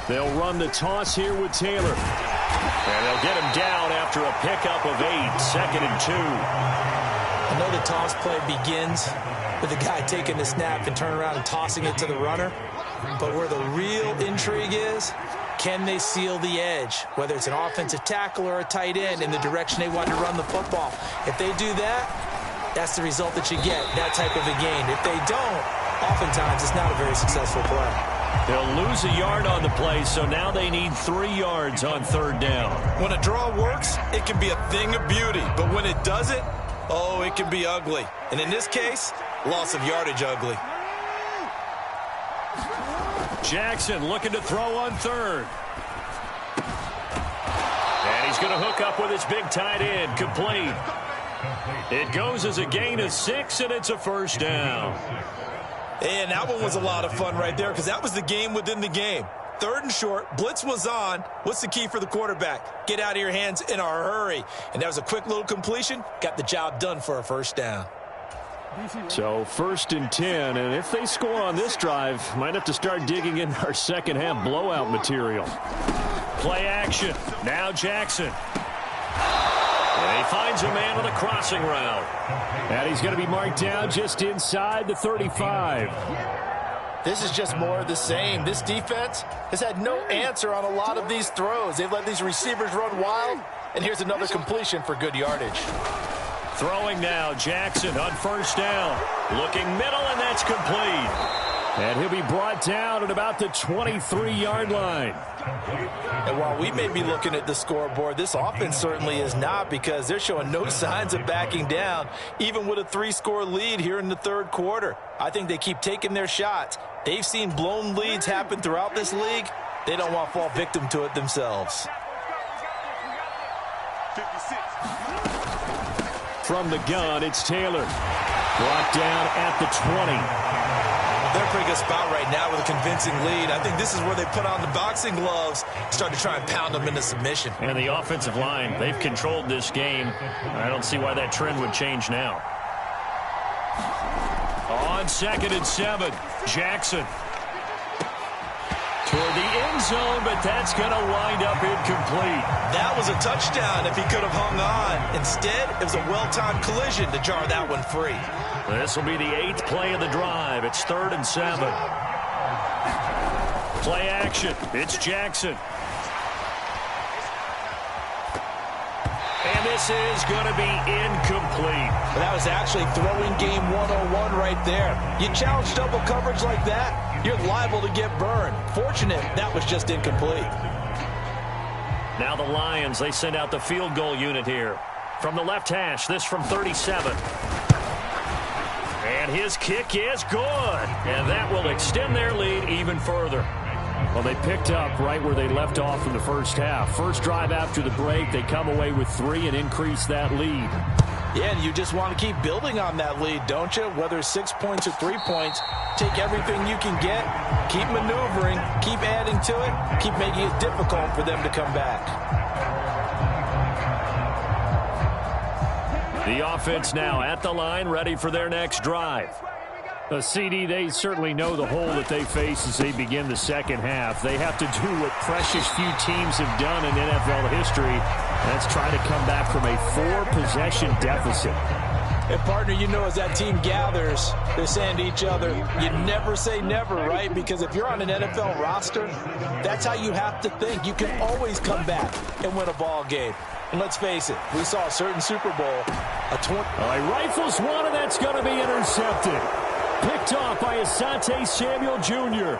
They'll run the toss here with Taylor. And they'll get him down after a pickup of 8, 2nd and 2. I know the toss play begins with the guy taking the snap and turning around and tossing it to the runner. But where the real intrigue is, can they seal the edge, whether it's an offensive tackle or a tight end, in the direction they want to run the football? If they do that, that's the result that you get, that type of a game. If they don't, oftentimes it's not a very successful play. They'll lose a yard on the play, so now they need 3 yards on 3rd down. When a draw works, it can be a thing of beauty. But when it doesn't, oh, it can be ugly. And in this case, loss of yardage ugly. Jackson looking to throw on 3rd. And he's going to hook up with his big tight end, complete. It goes as a gain of 6, and it's a 1st down. And that one was a lot of fun right there because that was the game within the game. 3rd and short, blitz was on. What's the key for the quarterback? Get out of your hands in a hurry. And that was a quick little completion. Got the job done for a 1st down. So 1st and 10, and if they score on this drive, might have to start digging in our second half blowout material. Play action. Now Jackson. And he finds a man on the crossing route. And he's going to be marked down just inside the 35. This is just more of the same. This defense has had no answer on a lot of these throws. They've let these receivers run wild, and here's another completion for good yardage. Throwing now, Jackson on 1st down. Looking middle, and that's complete. And he'll be brought down at about the 23-yard line. And while we may be looking at the scoreboard, this offense certainly is not, because they're showing no signs of backing down, even with a 3-score lead here in the 3rd quarter. I think they keep taking their shots. They've seen blown leads happen throughout this league. They don't want to fall victim to it themselves. 56. From the gun, it's Taylor. Brought down at the 20. They're in a pretty good spot right now with a convincing lead. I think this is where they put on the boxing gloves, start to try and pound them into submission. And the offensive line, they've controlled this game. I don't see why that trend would change now. On 2nd and 7, Jackson. Toward the end zone, but that's going to wind up incomplete. That was a touchdown if he could have hung on. Instead, it was a well-timed collision to jar that one free. This will be the 8th play of the drive. It's 3rd and 7. Play action. It's Jackson. And this is going to be incomplete. But that was actually throwing game 101 right there. You challenge double coverage like that, you're liable to get burned. Fortunate that was just incomplete. Now the Lions, they send out the field goal unit here. From the left hash, this from 37. And his kick is good. And that will extend their lead even further. Well, they picked up right where they left off in the first half. First drive after the break, they come away with 3 and increase that lead. Yeah, and you just want to keep building on that lead, don't you? Whether it's 6 points or 3 points, take everything you can get, keep maneuvering, keep adding to it, keep making it difficult for them to come back. The offense now at the line, ready for their next drive. CD, they certainly know the hole that they face as they begin the second half. They have to do what precious few teams have done in NFL history. That's try to come back from a 4-possession deficit. And, partner, you know, as that team gathers, they're saying to each other, you never say never, right? Because if you're on an NFL roster, that's how you have to think. You can always come back and win a ball game. And let's face it, we saw a certain Super Bowl. Rifles one, and that's going to be intercepted. Picked off by Asante Samuel Jr.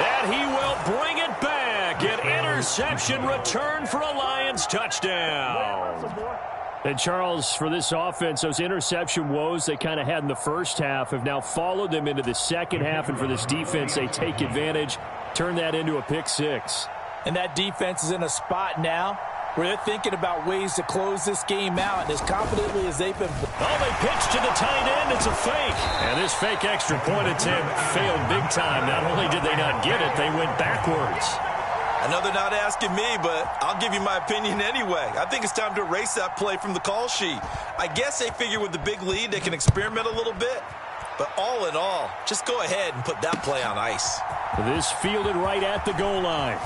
And he will interception, return for a Lions touchdown. And, Charles, for this offense, those interception woes they kind of had in the first half have now followed them into the second half. And for this defense, they take advantage, turn that into a pick six. And that defense is in a spot now where they're thinking about ways to close this game out. And as confidently as they've been. Oh, they pitch to the tight end. It's a fake. And this fake extra point attempt failed big time. Not only did they not get it, they went backwards. I know they're not asking me, but I'll give you my opinion anyway. I think it's time to erase that play from the call sheet. I guess they figure with the big lead they can experiment a little bit. But all in all, just go ahead and put that play on ice. This fielded right at the goal line.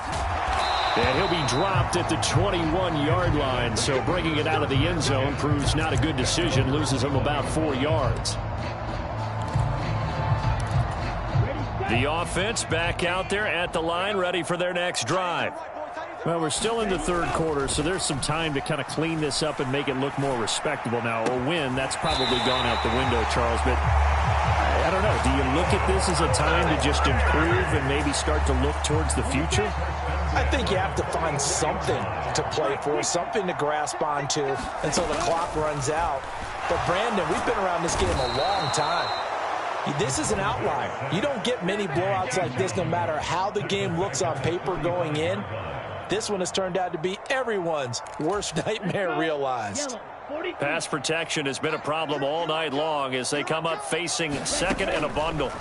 And he'll be dropped at the 21-yard line. So bringing it out of the end zone proves not a good decision. Loses him about 4 yards. The offense back out there at the line, ready for their next drive. Well, we're still in the third quarter, so there's some time to kind of clean this up and make it look more respectable. Now, a win, that's probably gone out the window, Charles. But I don't know. Do you look at this as a time to just improve and maybe start to look towards the future? I think you have to find something to play for, something to grasp onto until the clock runs out. But, Brandon, we've been around this game a long time. This is an outlier. You don't get many blowouts like this no matter how the game looks on paper going in. This one has turned out to be everyone's worst nightmare realized. Pass protection has been a problem all night long as they come up facing second and a bundle.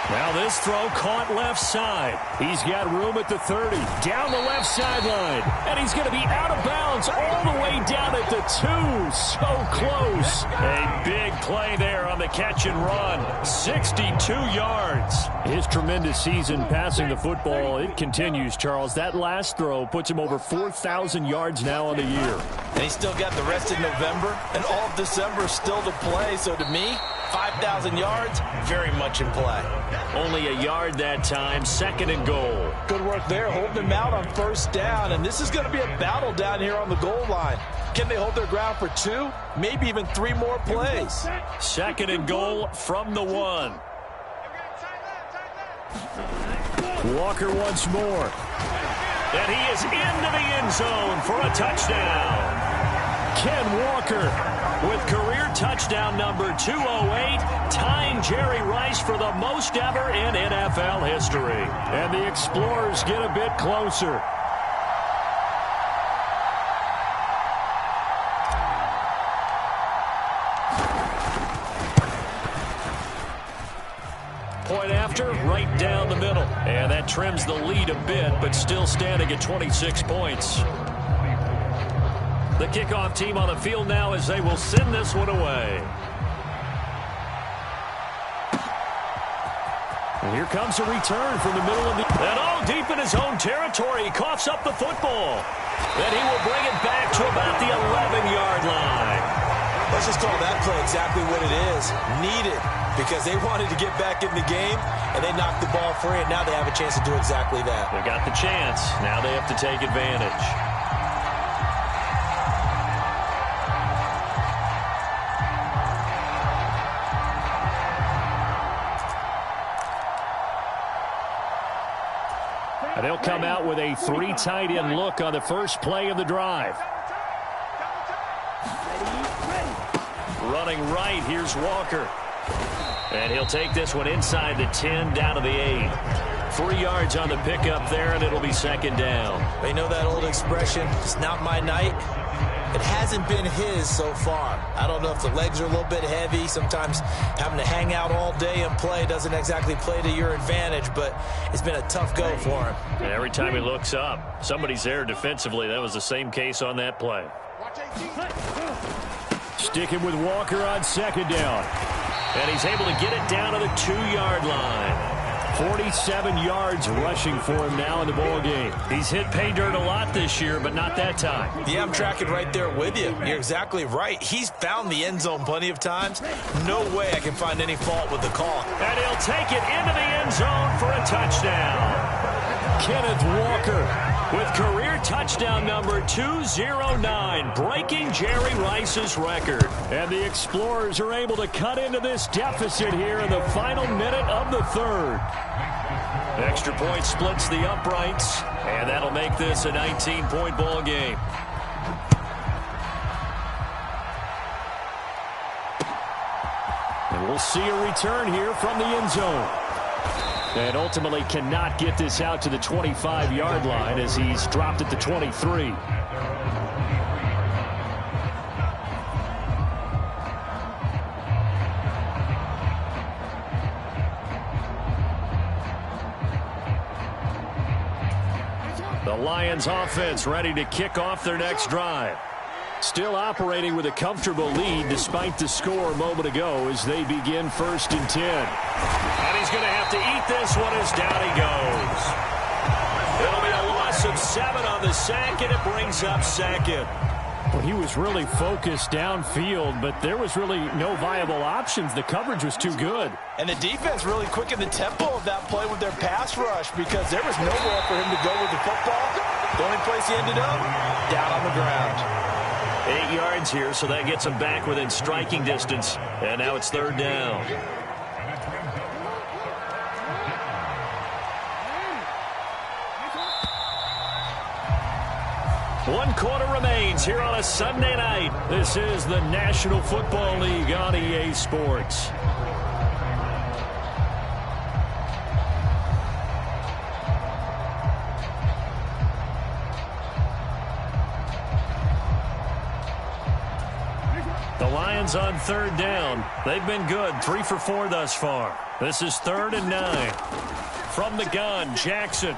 Now this throw caught left side. He's got room at the 30. Down the left sideline. And he's going to be out of bounds all the way down at the 2. So close. A big play there on the catch and run. 62 yards. His tremendous season passing the football, it continues, Charles. That last throw puts him over 4,000 yards now on the year. And he's still got the rest of November and all of December still to play. So to me, 5,000 yards, very much in play. Only a yard that time, second and goal. Good work there, holding him out on first down. And this is going to be a battle down here on the goal line. Can they hold their ground for 2, maybe even 3 more plays? Second and goal from the 1. Walker once more. And he is into the end zone for a touchdown. Ken Walker with career touchdown number 208, tying Jerry Rice for the most ever in NFL history. And the Explorers get a bit closer. Point after, right down the middle. And that trims the lead a bit, but still standing at 26 points. The kickoff team on the field now as they will send this one away. And here comes a return from the middle of the... And all deep in his own territory, he coughs up the football. Then he will bring it back to about the 11-yard line. Let's just call that play exactly what it is. Needed, because they wanted to get back in the game, and they knocked the ball free, and now they have a chance to do exactly that. They got the chance. Now they have to take advantage. And they'll come out with a 3 tight end look on the first play of the drive. Running right, here's Walker. And he'll take this one inside the 10, down to the 8. 3 yards on the pickup there, and it'll be second down. They know that old expression, it's not my night. It hasn't been his so far. I don't know if the legs are a little bit heavy. Sometimes having to hang out all day and play doesn't exactly play to your advantage, but it's been a tough go for him. And every time he looks up, somebody's there defensively. That was the same case on that play. Sticking with Walker on second down. And he's able to get it down to the 2-yard line. 47 yards rushing for him now in the ball game. He's hit pay dirt a lot this year, but not that time. Yeah, I'm tracking right there with you. You're exactly right. He's found the end zone plenty of times. No way I can find any fault with the call. And he'll take it into the end zone for a touchdown. Kenneth Walker with career touchdown number 209, breaking Jerry Rice's record. And the Explorers are able to cut into this deficit here in the final minute of the third. Extra point splits the uprights, and that'll make this a 19-point ball game. And we'll see a return here from the end zone. And ultimately cannot get this out to the 25-yard line as he's dropped at the 23. The Lions offense ready to kick off their next drive. Still operating with a comfortable lead despite the score a moment ago as they begin 1st and 10. And he's going to have to eat this one as down he goes. It'll be a loss of 7 on the sack, and it brings up 2nd. Well, he was really focused downfield, but there was really no viable options. The coverage was too good. And the defense really quickened the tempo of that play with their pass rush because there was nowhere for him to go with the football. The only place he ended up, down on the ground. 8 yards here, so that gets him back within striking distance. And now it's 3rd down. One quarter remains here on a Sunday night. This is the National Football League on EA Sports. The Lions on 3rd down. They've been good, 3 for 4 thus far. This is 3rd and 9. From the gun, Jackson.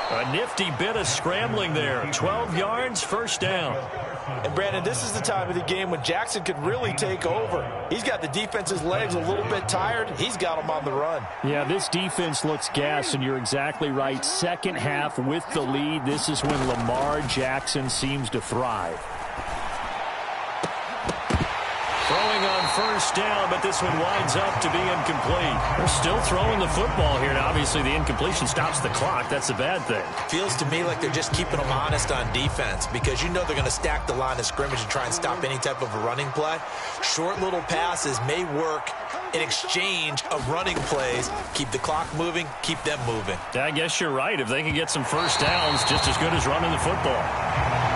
A nifty bit of scrambling there. 12 yards, 1st down. And, Brandon, this is the time of the game when Jackson could really take over. He's got the defense's legs a little bit tired. He's got them on the run. Yeah, this defense looks gassed, and you're exactly right. Second half with the lead, this is when Lamar Jackson seems to thrive. Throwing on 1st down, but this one winds up to be incomplete. They're still throwing the football here, and obviously the incompletion stops the clock. That's the bad thing. Feels to me like they're just keeping them honest on defense because you know they're going to stack the line of scrimmage and try and stop any type of a running play. Short little passes may work in exchange of running plays. Keep the clock moving, keep them moving. Yeah, I guess you're right. If they can get some 1st downs, just as good as running the football.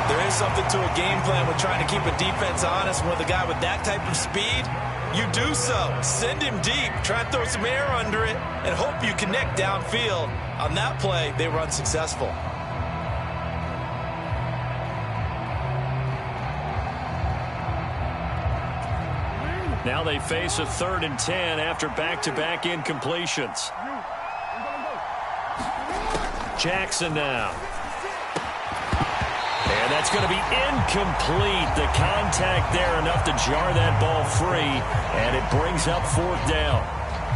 There is something to a game plan with trying to keep a defense honest. With a guy with that type of speed, you do so. Send him deep, try and throw some air under it, and hope you connect downfield. On that play, they run successful. Now they face a 3rd and 10 after back-to-back incompletions. Jackson now. And that's going to be incomplete. The contact there enough to jar that ball free, and it brings up 4th down.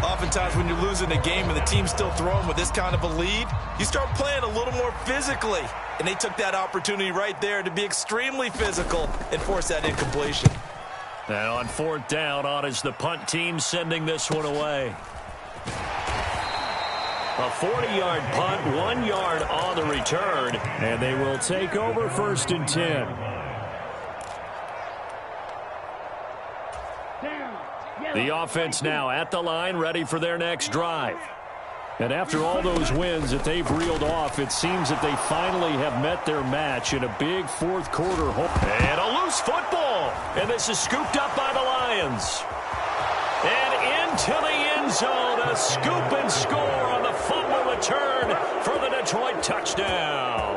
Oftentimes when you're losing a game and the team's still throwing with this kind of a lead, you start playing a little more physically. And they took that opportunity right there to be extremely physical and force that incompletion. And on 4th down, on is the punt team sending this one away. A 40-yard punt, 1 yard on the return, and they will take over 1st and 10. The offense now at the line, ready for their next drive. And after all those wins that they've reeled off, it seems that they finally have met their match in a big 4th quarter hole. And a loose football, and this is scooped up by the Lions. And into the end zone, a scoop and score on the fumble return for the Detroit touchdown.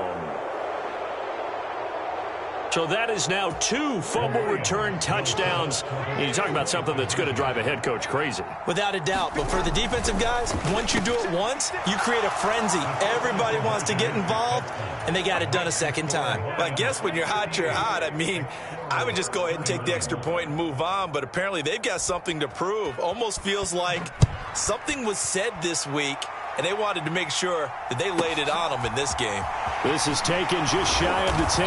So that is now 2 fumble return touchdowns. You talk about something that's going to drive a head coach crazy. Without a doubt. But for the defensive guys, once you do it once, you create a frenzy. Everybody wants to get involved, and they got it done a second time. Well, I guess when you're hot, you're hot. I mean, I would just go ahead and take the extra point and move on, but apparently they've got something to prove. Almost feels like something was said this week, and they wanted to make sure that they laid it on them in this game. This is taken just shy of the 10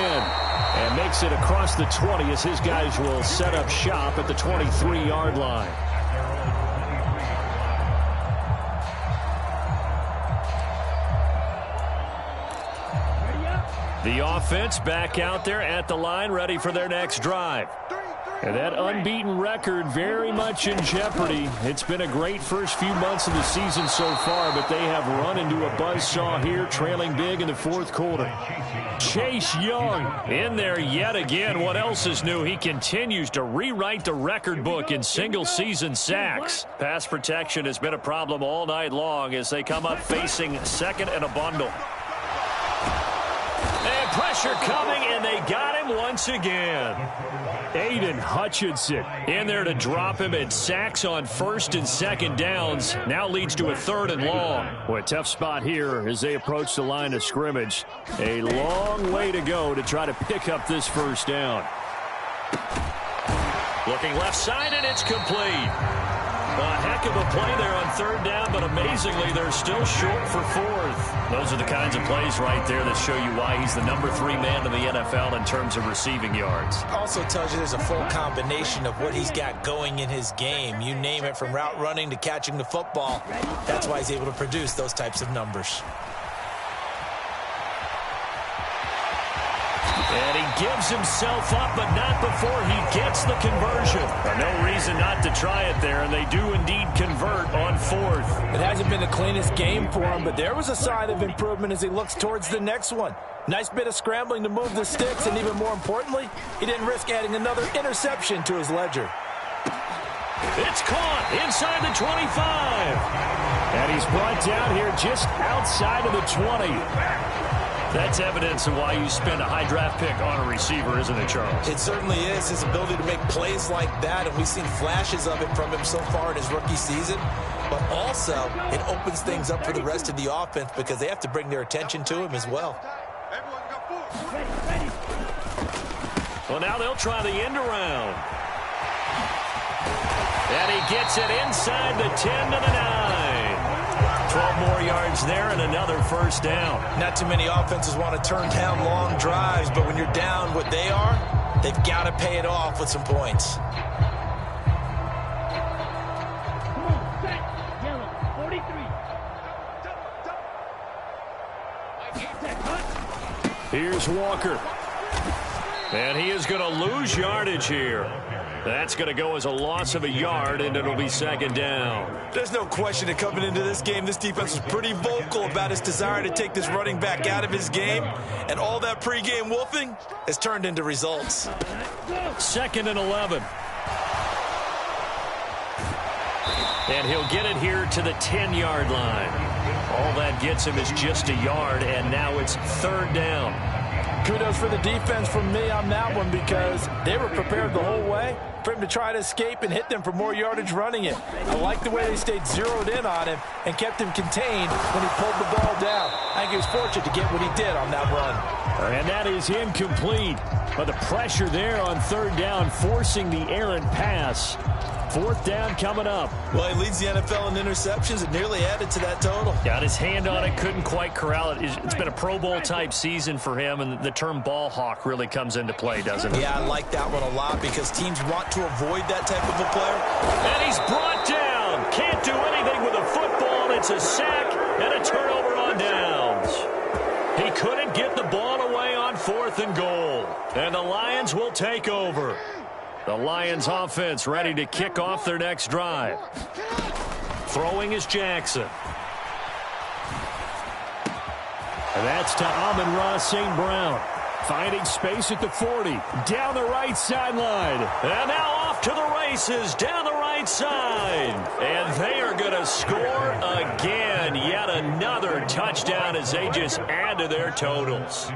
and makes it across the 20 as his guys will set up shop at the 23-yard line. The offense back out there at the line, ready for their next drive. And that unbeaten record very much in jeopardy. It's been a great first few months of the season so far, but they have run into a buzzsaw here, trailing big in the fourth quarter. Chase Young in there yet again. What else is new? He continues to rewrite the record book in single-season sacks. Pass protection has been a problem all night long as they come up facing second and a bundle. And pressure coming, and they got him once again. Aiden Hutchinson in there to drop him, and sacks on first and second downs. Now leads to a third and long. Boy, a tough spot here as they approach the line of scrimmage. A long way to go to try to pick up this first down. Looking left side, and it's complete. A heck of a play there on third down, but amazingly, they're still short for fourth. Those are the kinds of plays right there that show you why he's the number 3 man in the NFL in terms of receiving yards. Also tells you there's a full combination of what he's got going in his game. You name it, from route running to catching the football. That's why he's able to produce those types of numbers. And he gives himself up, but not before he gets the conversion. No reason not to try it there, and they do indeed convert on fourth. It hasn't been the cleanest game for him, but there was a sign of improvement as he looks towards the next one. Nice bit of scrambling to move the sticks, and even more importantly, he didn't risk adding another interception to his ledger. It's caught inside the 25. And he's brought down here just outside of the 20. That's evidence of why you spend a high draft pick on a receiver, isn't it, Charles? It certainly is. His ability to make plays like that, and we've seen flashes of it from him so far in his rookie season. But also, it opens things up for the rest of the offense because they have to bring their attention to him as well. Well, now they'll try the end around. And he gets it inside the 10 to the 9. 12 more yards there and another first down. Not too many offenses want to turn down long drives, but when you're down what they are, they've got to pay it off with some points. Here's Walker. And he is going to lose yardage here. That's going to go as a loss of a yard, and it'll be second down. There's no question that coming into this game, this defense was pretty vocal about its desire to take this running back out of his game, and all that pregame wolfing has turned into results. Second and 11. And he'll get it here to the 10-yard line. All that gets him is just a yard, and now it's third down. Kudos for the defense from me on that one because they were prepared the whole way for him to try to escape and hit them for more yardage running it. I like the way they stayed zeroed in on him and kept him contained when he pulled the ball down. I think he was fortunate to get what he did on that run. And that is incomplete. But the pressure there on third down, forcing the errant pass. Fourth down coming up. Well, he leads the NFL in interceptions and nearly added to that total. Got his hand on it, couldn't quite corral it. It's been a Pro Bowl-type season for him, and the term ball hawk really comes into play, doesn't it? Yeah, I like that one a lot because teams want to avoid that type of a player. And he's brought down. Can't do anything with a football. It's a sack and a turnover on downs. He couldn't get the ball away on fourth and goal. And the Lions will take over. The Lions offense ready to kick off their next drive. Throwing is Jackson. And that's to Amon-Ra St. Brown. Finding space at the 40. Down the right sideline. And now off to the races. Down the right side. And they are going to score again. Yet another touchdown as they just add to their totals.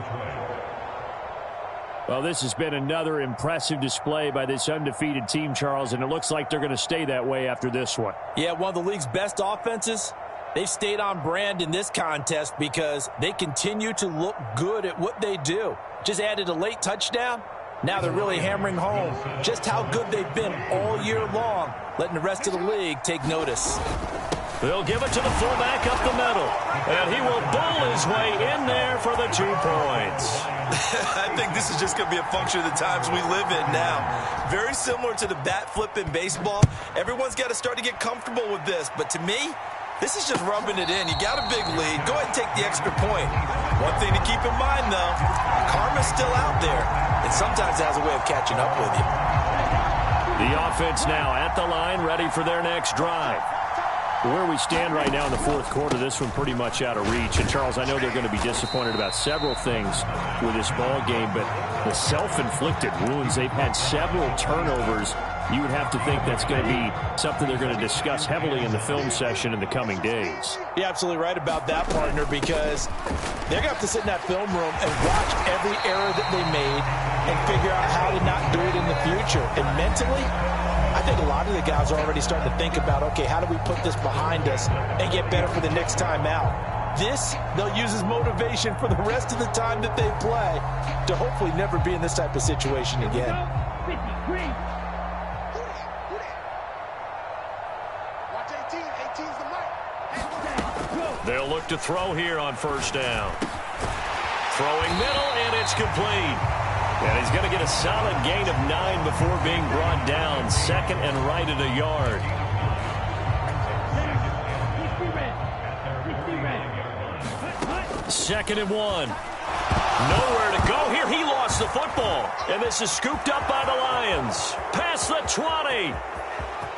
Well, this has been another impressive display by this undefeated team, Charles, and it looks like they're going to stay that way after this one. Yeah, one of the league's best offenses. They've stayed on brand in this contest because they continue to look good at what they do. Just added a late touchdown. Now they're really hammering home just how good they've been all year long, letting the rest of the league take notice. They'll give it to the fullback up the middle. And he will bowl his way in there for the 2 points. I think this is just going to be a function of the times we live in now. Very similar to the bat flip in baseball. Everyone's got to start to get comfortable with this. But to me, this is just rubbing it in. You got a big lead. Go ahead and take the extra point. One thing to keep in mind, though, karma's still out there. And sometimes it has a way of catching up with you. The offense now at the line, ready for their next drive. Where we stand right now in the fourth quarter, this one pretty much out of reach. And, Charles, I know they're going to be disappointed about several things with this ball game, but the self-inflicted wounds, they've had several turnovers. You would have to think that's going to be something they're going to discuss heavily in the film session in the coming days. You're absolutely right about that, partner, because they're going to have to sit in that film room and watch every error that they made and figure out how to not do it in the future. And mentally, I think a lot of the guys are already starting to think about, okay, how do we put this behind us and get better for the next time out? This, they'll use as motivation for the rest of the time that they play to hopefully never be in this type of situation again. They'll look to throw here on first down. Throwing middle, and it's complete. And he's going to get a solid gain of 9 before being brought down. Second and right at a yard. Second and 1. Nowhere to go here. He lost the football. And this is scooped up by the Lions. Past the 20.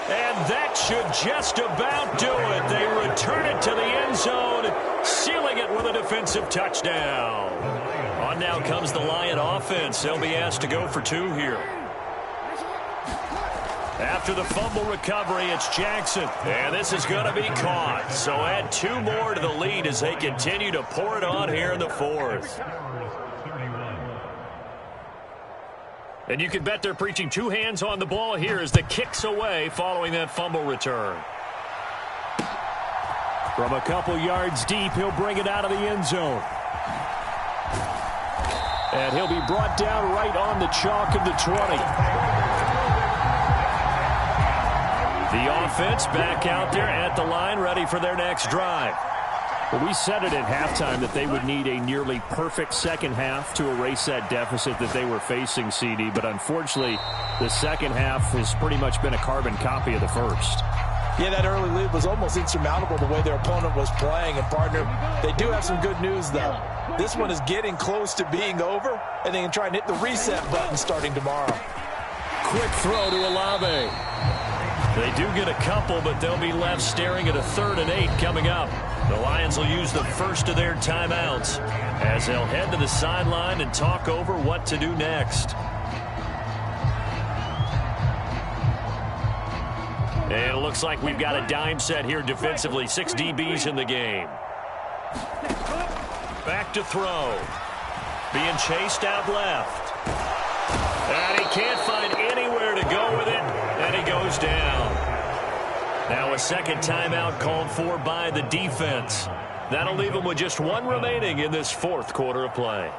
And that should just about do it. They return it to the end zone, sealing it with a defensive touchdown. On now comes the Lion offense. They'll be asked to go for 2 here. After the fumble recovery, it's Jackson. And this is going to be caught. So add 2 more to the lead as they continue to pour it on here in the fourth. And you can bet they're preaching 2 hands on the ball here as the kick's away following that fumble return. From a couple yards deep, he'll bring it out of the end zone. And he'll be brought down right on the chalk of the 20. The offense back out there at the line, ready for their next drive. Well, we said it at halftime that they would need a nearly perfect second half to erase that deficit that they were facing, CD. But unfortunately, the second half has pretty much been a carbon copy of the first. Yeah, that early lead was almost insurmountable the way their opponent was playing. And, partner, they do have some good news, though. This one is getting close to being over, and they can try and hit the reset button starting tomorrow. Quick throw to Olave. They do get a couple, but they'll be left staring at a 3rd and 8 coming up. The Lions will use the first of their timeouts as they'll head to the sideline and talk over what to do next. And it looks like we've got a dime set here defensively. 6 DBs in the game. Back to throw. Being chased out left. And he can't find anywhere to go with it, and he goes down. Now a second timeout called for by the defense. That'll leave them with just 1 remaining in this fourth quarter of play.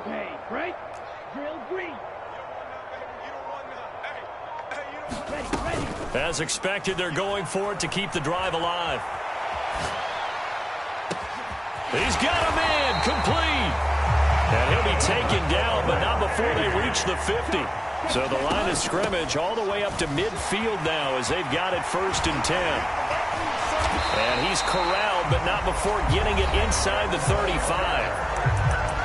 Okay, break, drill, green. As expected, they're going for it to keep the drive alive. He's got a man, complete. And he'll be taken down, but not before they reach the 50. So the line of scrimmage all the way up to midfield now as they've got it 1st and 10. And he's corralled, but not before getting it inside the 35.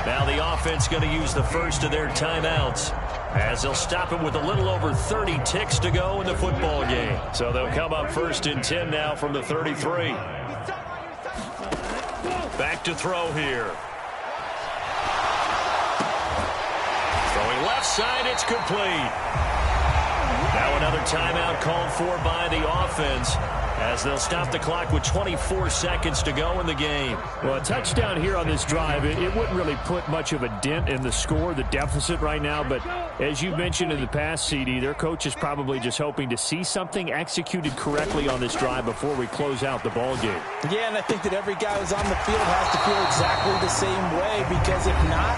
Now the offense going to use the first of their timeouts as they'll stop it with a little over 30 ticks to go in the football game. So they'll come up 1st and 10 now from the 33. Back to throw here. Throwing left side, it's complete. Now another timeout called for by the offense as they'll stop the clock with 24 seconds to go in the game. Well, a touchdown here on this drive, it wouldn't really put much of a dent in the score, the deficit right now. But as you mentioned in the past, CD, their coach is probably just hoping to see something executed correctly on this drive before we close out the ball game. Yeah, and I think that every guy who's on the field has to feel exactly the same way, because if not,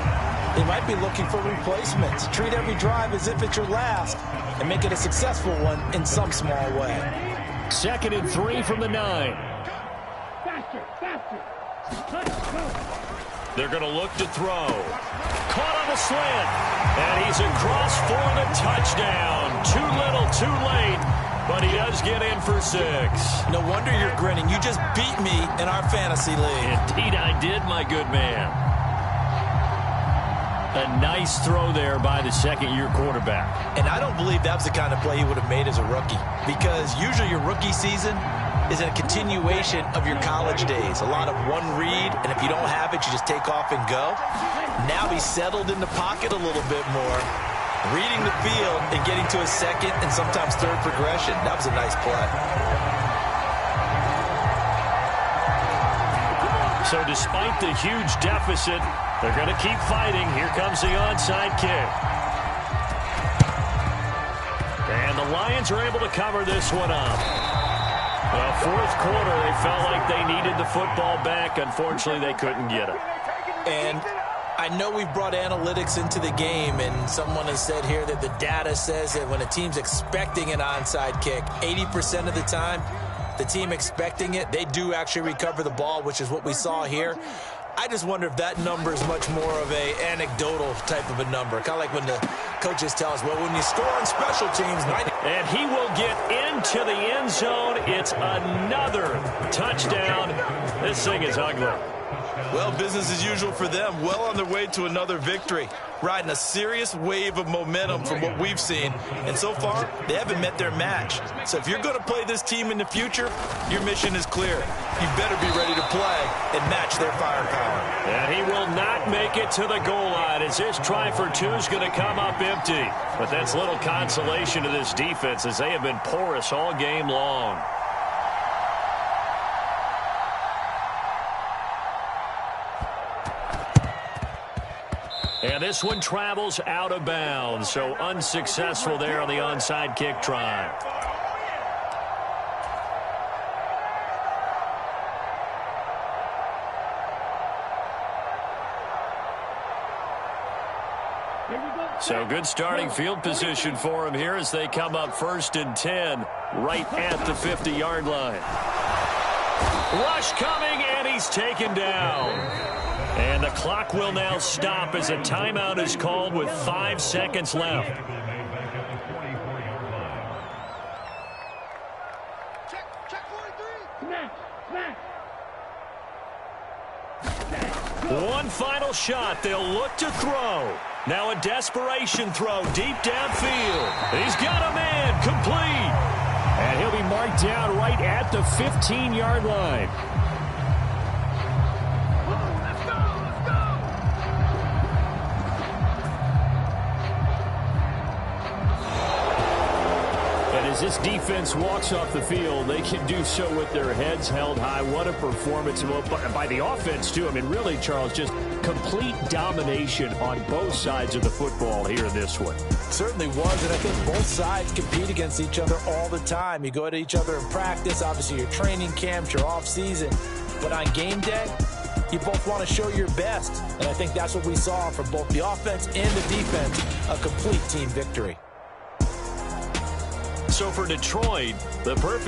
they might be looking for replacements. Treat every drive as if it's your last and make it a successful one in some small way. 2nd and 3 from the 9. Faster, faster. They're going to look to throw. Caught on the slant. And he's across for the touchdown. Too little, too late. But he does get in for 6. No wonder you're grinning. You just beat me in our fantasy league. Indeed I did, my good man. A nice throw there by the second-year quarterback. And I don't believe that was the kind of play he would have made as a rookie. Because usually your rookie season is a continuation of your college days. A lot of one read, and if you don't have it, you just take off and go. Now he's settled in the pocket a little bit more, reading the field and getting to a second and sometimes third progression. That was a nice play. So despite the huge deficit, they're going to keep fighting. Here comes the onside kick. And the Lions are able to cover this one up. Well, fourth quarter, they felt like they needed the football back. Unfortunately, they couldn't get it. And I know we've brought analytics into the game, and someone has said here that the data says that when a team's expecting an onside kick, 80% of the time, the team expecting it, they do actually recover the ball, which is what we saw here. I just wonder if that number is much more of a anecdotal type of a number. Kind of like when the coaches tell us, well, when you score on special teams. And he will get into the end zone. It's another touchdown. This thing is ugly. Well, business as usual for them. Well on their way to another victory. Riding a serious wave of momentum from what we've seen. And so far, they haven't met their match. So if you're going to play this team in the future, your mission is clear. You better be ready to play and match their firepower. And he will not make it to the goal line as this try for 2 is going to come up empty. But that's little consolation to this defense as they have been porous all game long. And this one travels out of bounds, so unsuccessful there on the onside kick try. So good starting field position for him here as they come up 1st and 10 right at the 50-yard line. Rush coming, and he's taken down. And the clock will now stop as a timeout is called with 5 seconds left. One final shot. They'll look to throw. Now a desperation throw deep downfield. He's got a man complete. And he'll be marked down right at the 15-yard line. As this defense walks off the field, they can do so with their heads held high. What a performance by the offense, too. I mean, really, Charles, just complete domination on both sides of the football here in this one. Certainly was, and I think both sides compete against each other all the time. You go at each other in practice, obviously your training camps, your off-season. But on game day, you both want to show your best. And I think that's what we saw from both the offense and the defense, a complete team victory. So for Detroit, the perfect